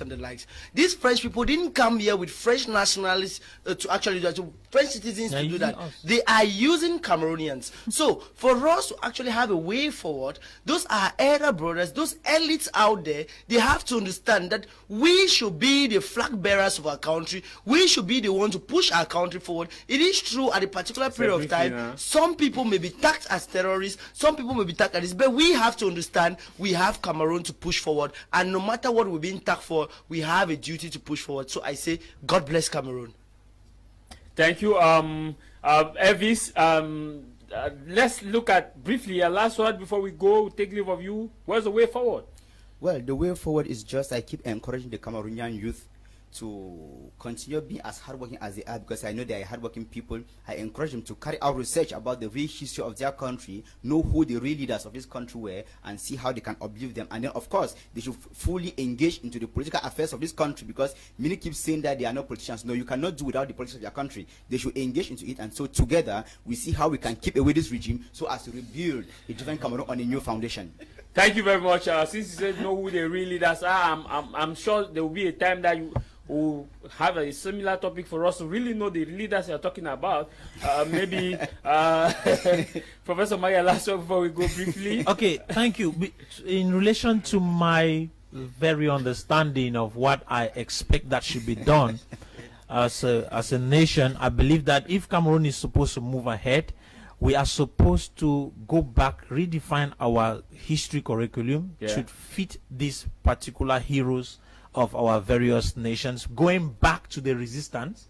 these French people didn't come here with French nationalists to actually do that, to French citizens to do that. They are using Cameroonians. So for us to actually have a way forward, those are elder brothers, those elites out there, they have to understand that we should be the flag bearers of our country. We should be the one to push our country forward. It is true at a particular period of time, some people may be tagged as terrorists, some people may be tagged as this, but we have to understand we have Cameroon to push forward, and no matter what we're being tagged for, we have a duty to push forward. So I say, God bless Cameroon. Thank you, Elvis. Let's look at briefly a last word before we go take leave of you. What's the way forward? Well, the way forward is just I keep encouraging the Cameroonian youth to continue being as hardworking as they are, because I know they are hardworking people. I encourage them to carry out research about the real history of their country, know who the real leaders of this country were, and see how they can uplift them. And then, of course, they should fully engage into the political affairs of this country, because many keep saying that they are not politicians. No, you cannot do without the politics of your country. They should engage into it, and so together we see how we can keep away this regime so as to rebuild a different Cameroon on a new foundation. Thank you very much. Since you said know who the real leaders are, I'm sure there will be a time that you will have a similar topic for us to really know the leaders you're talking about. Maybe Professor Maya, last one before we go briefly. Okay, thank you. In relation to my very understanding of what I expect that should be done as a nation, I believe that if Cameroon is supposed to move ahead, we are supposed to go back, redefine our history curriculum to fit these particular heroes of our various nations, going back to the resistance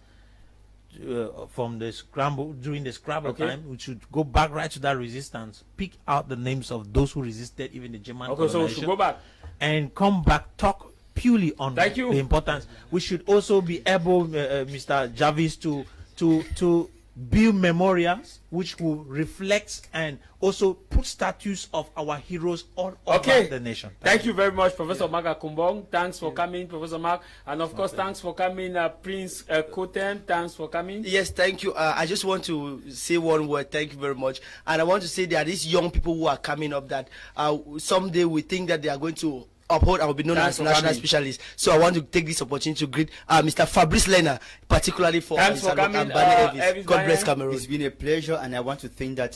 from the scramble, during the Scrabble time. We should go back right to that resistance, pick out the names of those who resisted even the German colonization, so we should go back and come back, talk purely on the importance. We should also be able, Mr. Jarvis, to build memorials which will reflect and also put statues of our heroes all over the nation. Thank you very much, Professor Mark Akumbong. Thanks for coming, Professor Mark. And of course, thanks for coming, Prince Kotem. Thanks for coming. Yes, thank you. I just want to say one word. Thank you very much. And I want to say there are these young people who are coming up that someday we think that they are going to uphold and will be known as national specialists. So I want to take this opportunity to greet Mr. Fabrice Lena, particularly for coming, Elvis. God bless Cameroon. It's been a pleasure, and I want to think that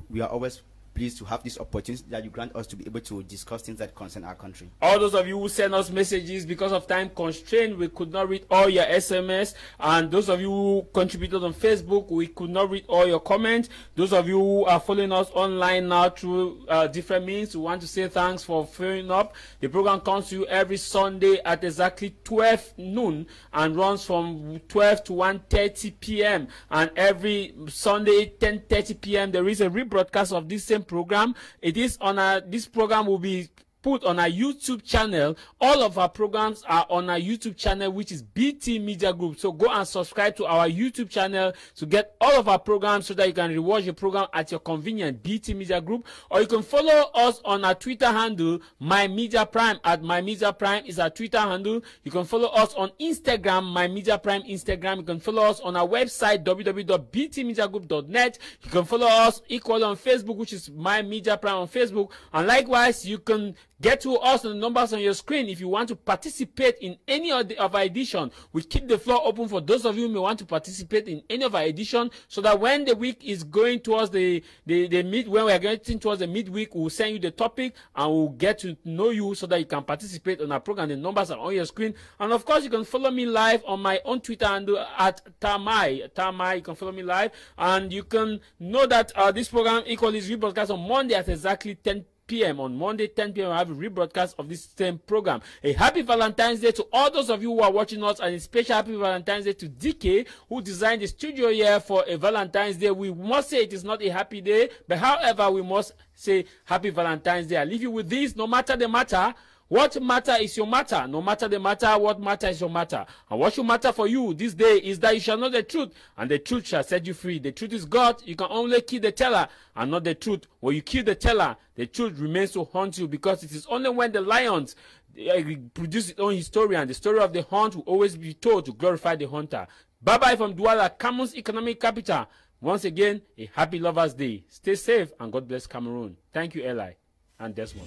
we are always pleased to have this opportunity that you grant us to be able to discuss things that concern our country. All those of you who send us messages, because of time constraint, we could not read all your SMS. And those of you who contributed on Facebook, we could not read all your comments. Those of you who are following us online now through different means, we want to say thanks for following up. The program comes to you every Sunday at exactly 12 noon and runs from 12 to 1:30 p.m. And every Sunday, 10:30 p.m., there is a rebroadcast of this same program. It is on this program will be put on our YouTube channel. All of our programs are on our YouTube channel, which is BT Media Group. So go and subscribe to our YouTube channel to get all of our programs so that you can rewatch the program at your convenience, BT Media Group. Or you can follow us on our Twitter handle, My Media Prime, at My Media Prime is our Twitter handle. You can follow us on Instagram, My Media Prime Instagram. You can follow us on our website, www.btmediagroup.net. You can follow us equally on Facebook, which is My Media Prime on Facebook. And likewise, you can get to us on the numbers on your screen if you want to participate in any of our edition. We keep the floor open for those of you who may want to participate in any of our edition, so that when the week is going towards when we are getting towards the midweek, we'll send you the topic and we'll get to know you so that you can participate on our program. The numbers are on your screen. And of course, you can follow me live on my own Twitter handle at Tah Mai. You can follow me live, and you can know that this program equally is rebroadcast on Monday at exactly 10 p.m. On Monday, 10 p.m. I have a rebroadcast of this same program. A happy Valentine's Day to all those of you who are watching us, and a special happy Valentine's Day to DK, who designed the studio here for a Valentine's Day. We must say it is not a happy day, but however, we must say happy Valentine's Day. I leave you with this: no matter the matter, what matter is your matter. No matter the matter, what matter is your matter. And what should matter for you this day is that you shall know the truth, and the truth shall set you free. The truth is God. You can only kill the teller and not the truth. When you kill the teller, the truth remains to haunt you, because it is only when the lions produce its own historian, the story of the hunt will always be told to glorify the hunter. Bye-bye from Douala, Cameroon's economic capital. Once again, a happy Lovers' Day. Stay safe and God bless Cameroon. Thank you, Eli and Desmond.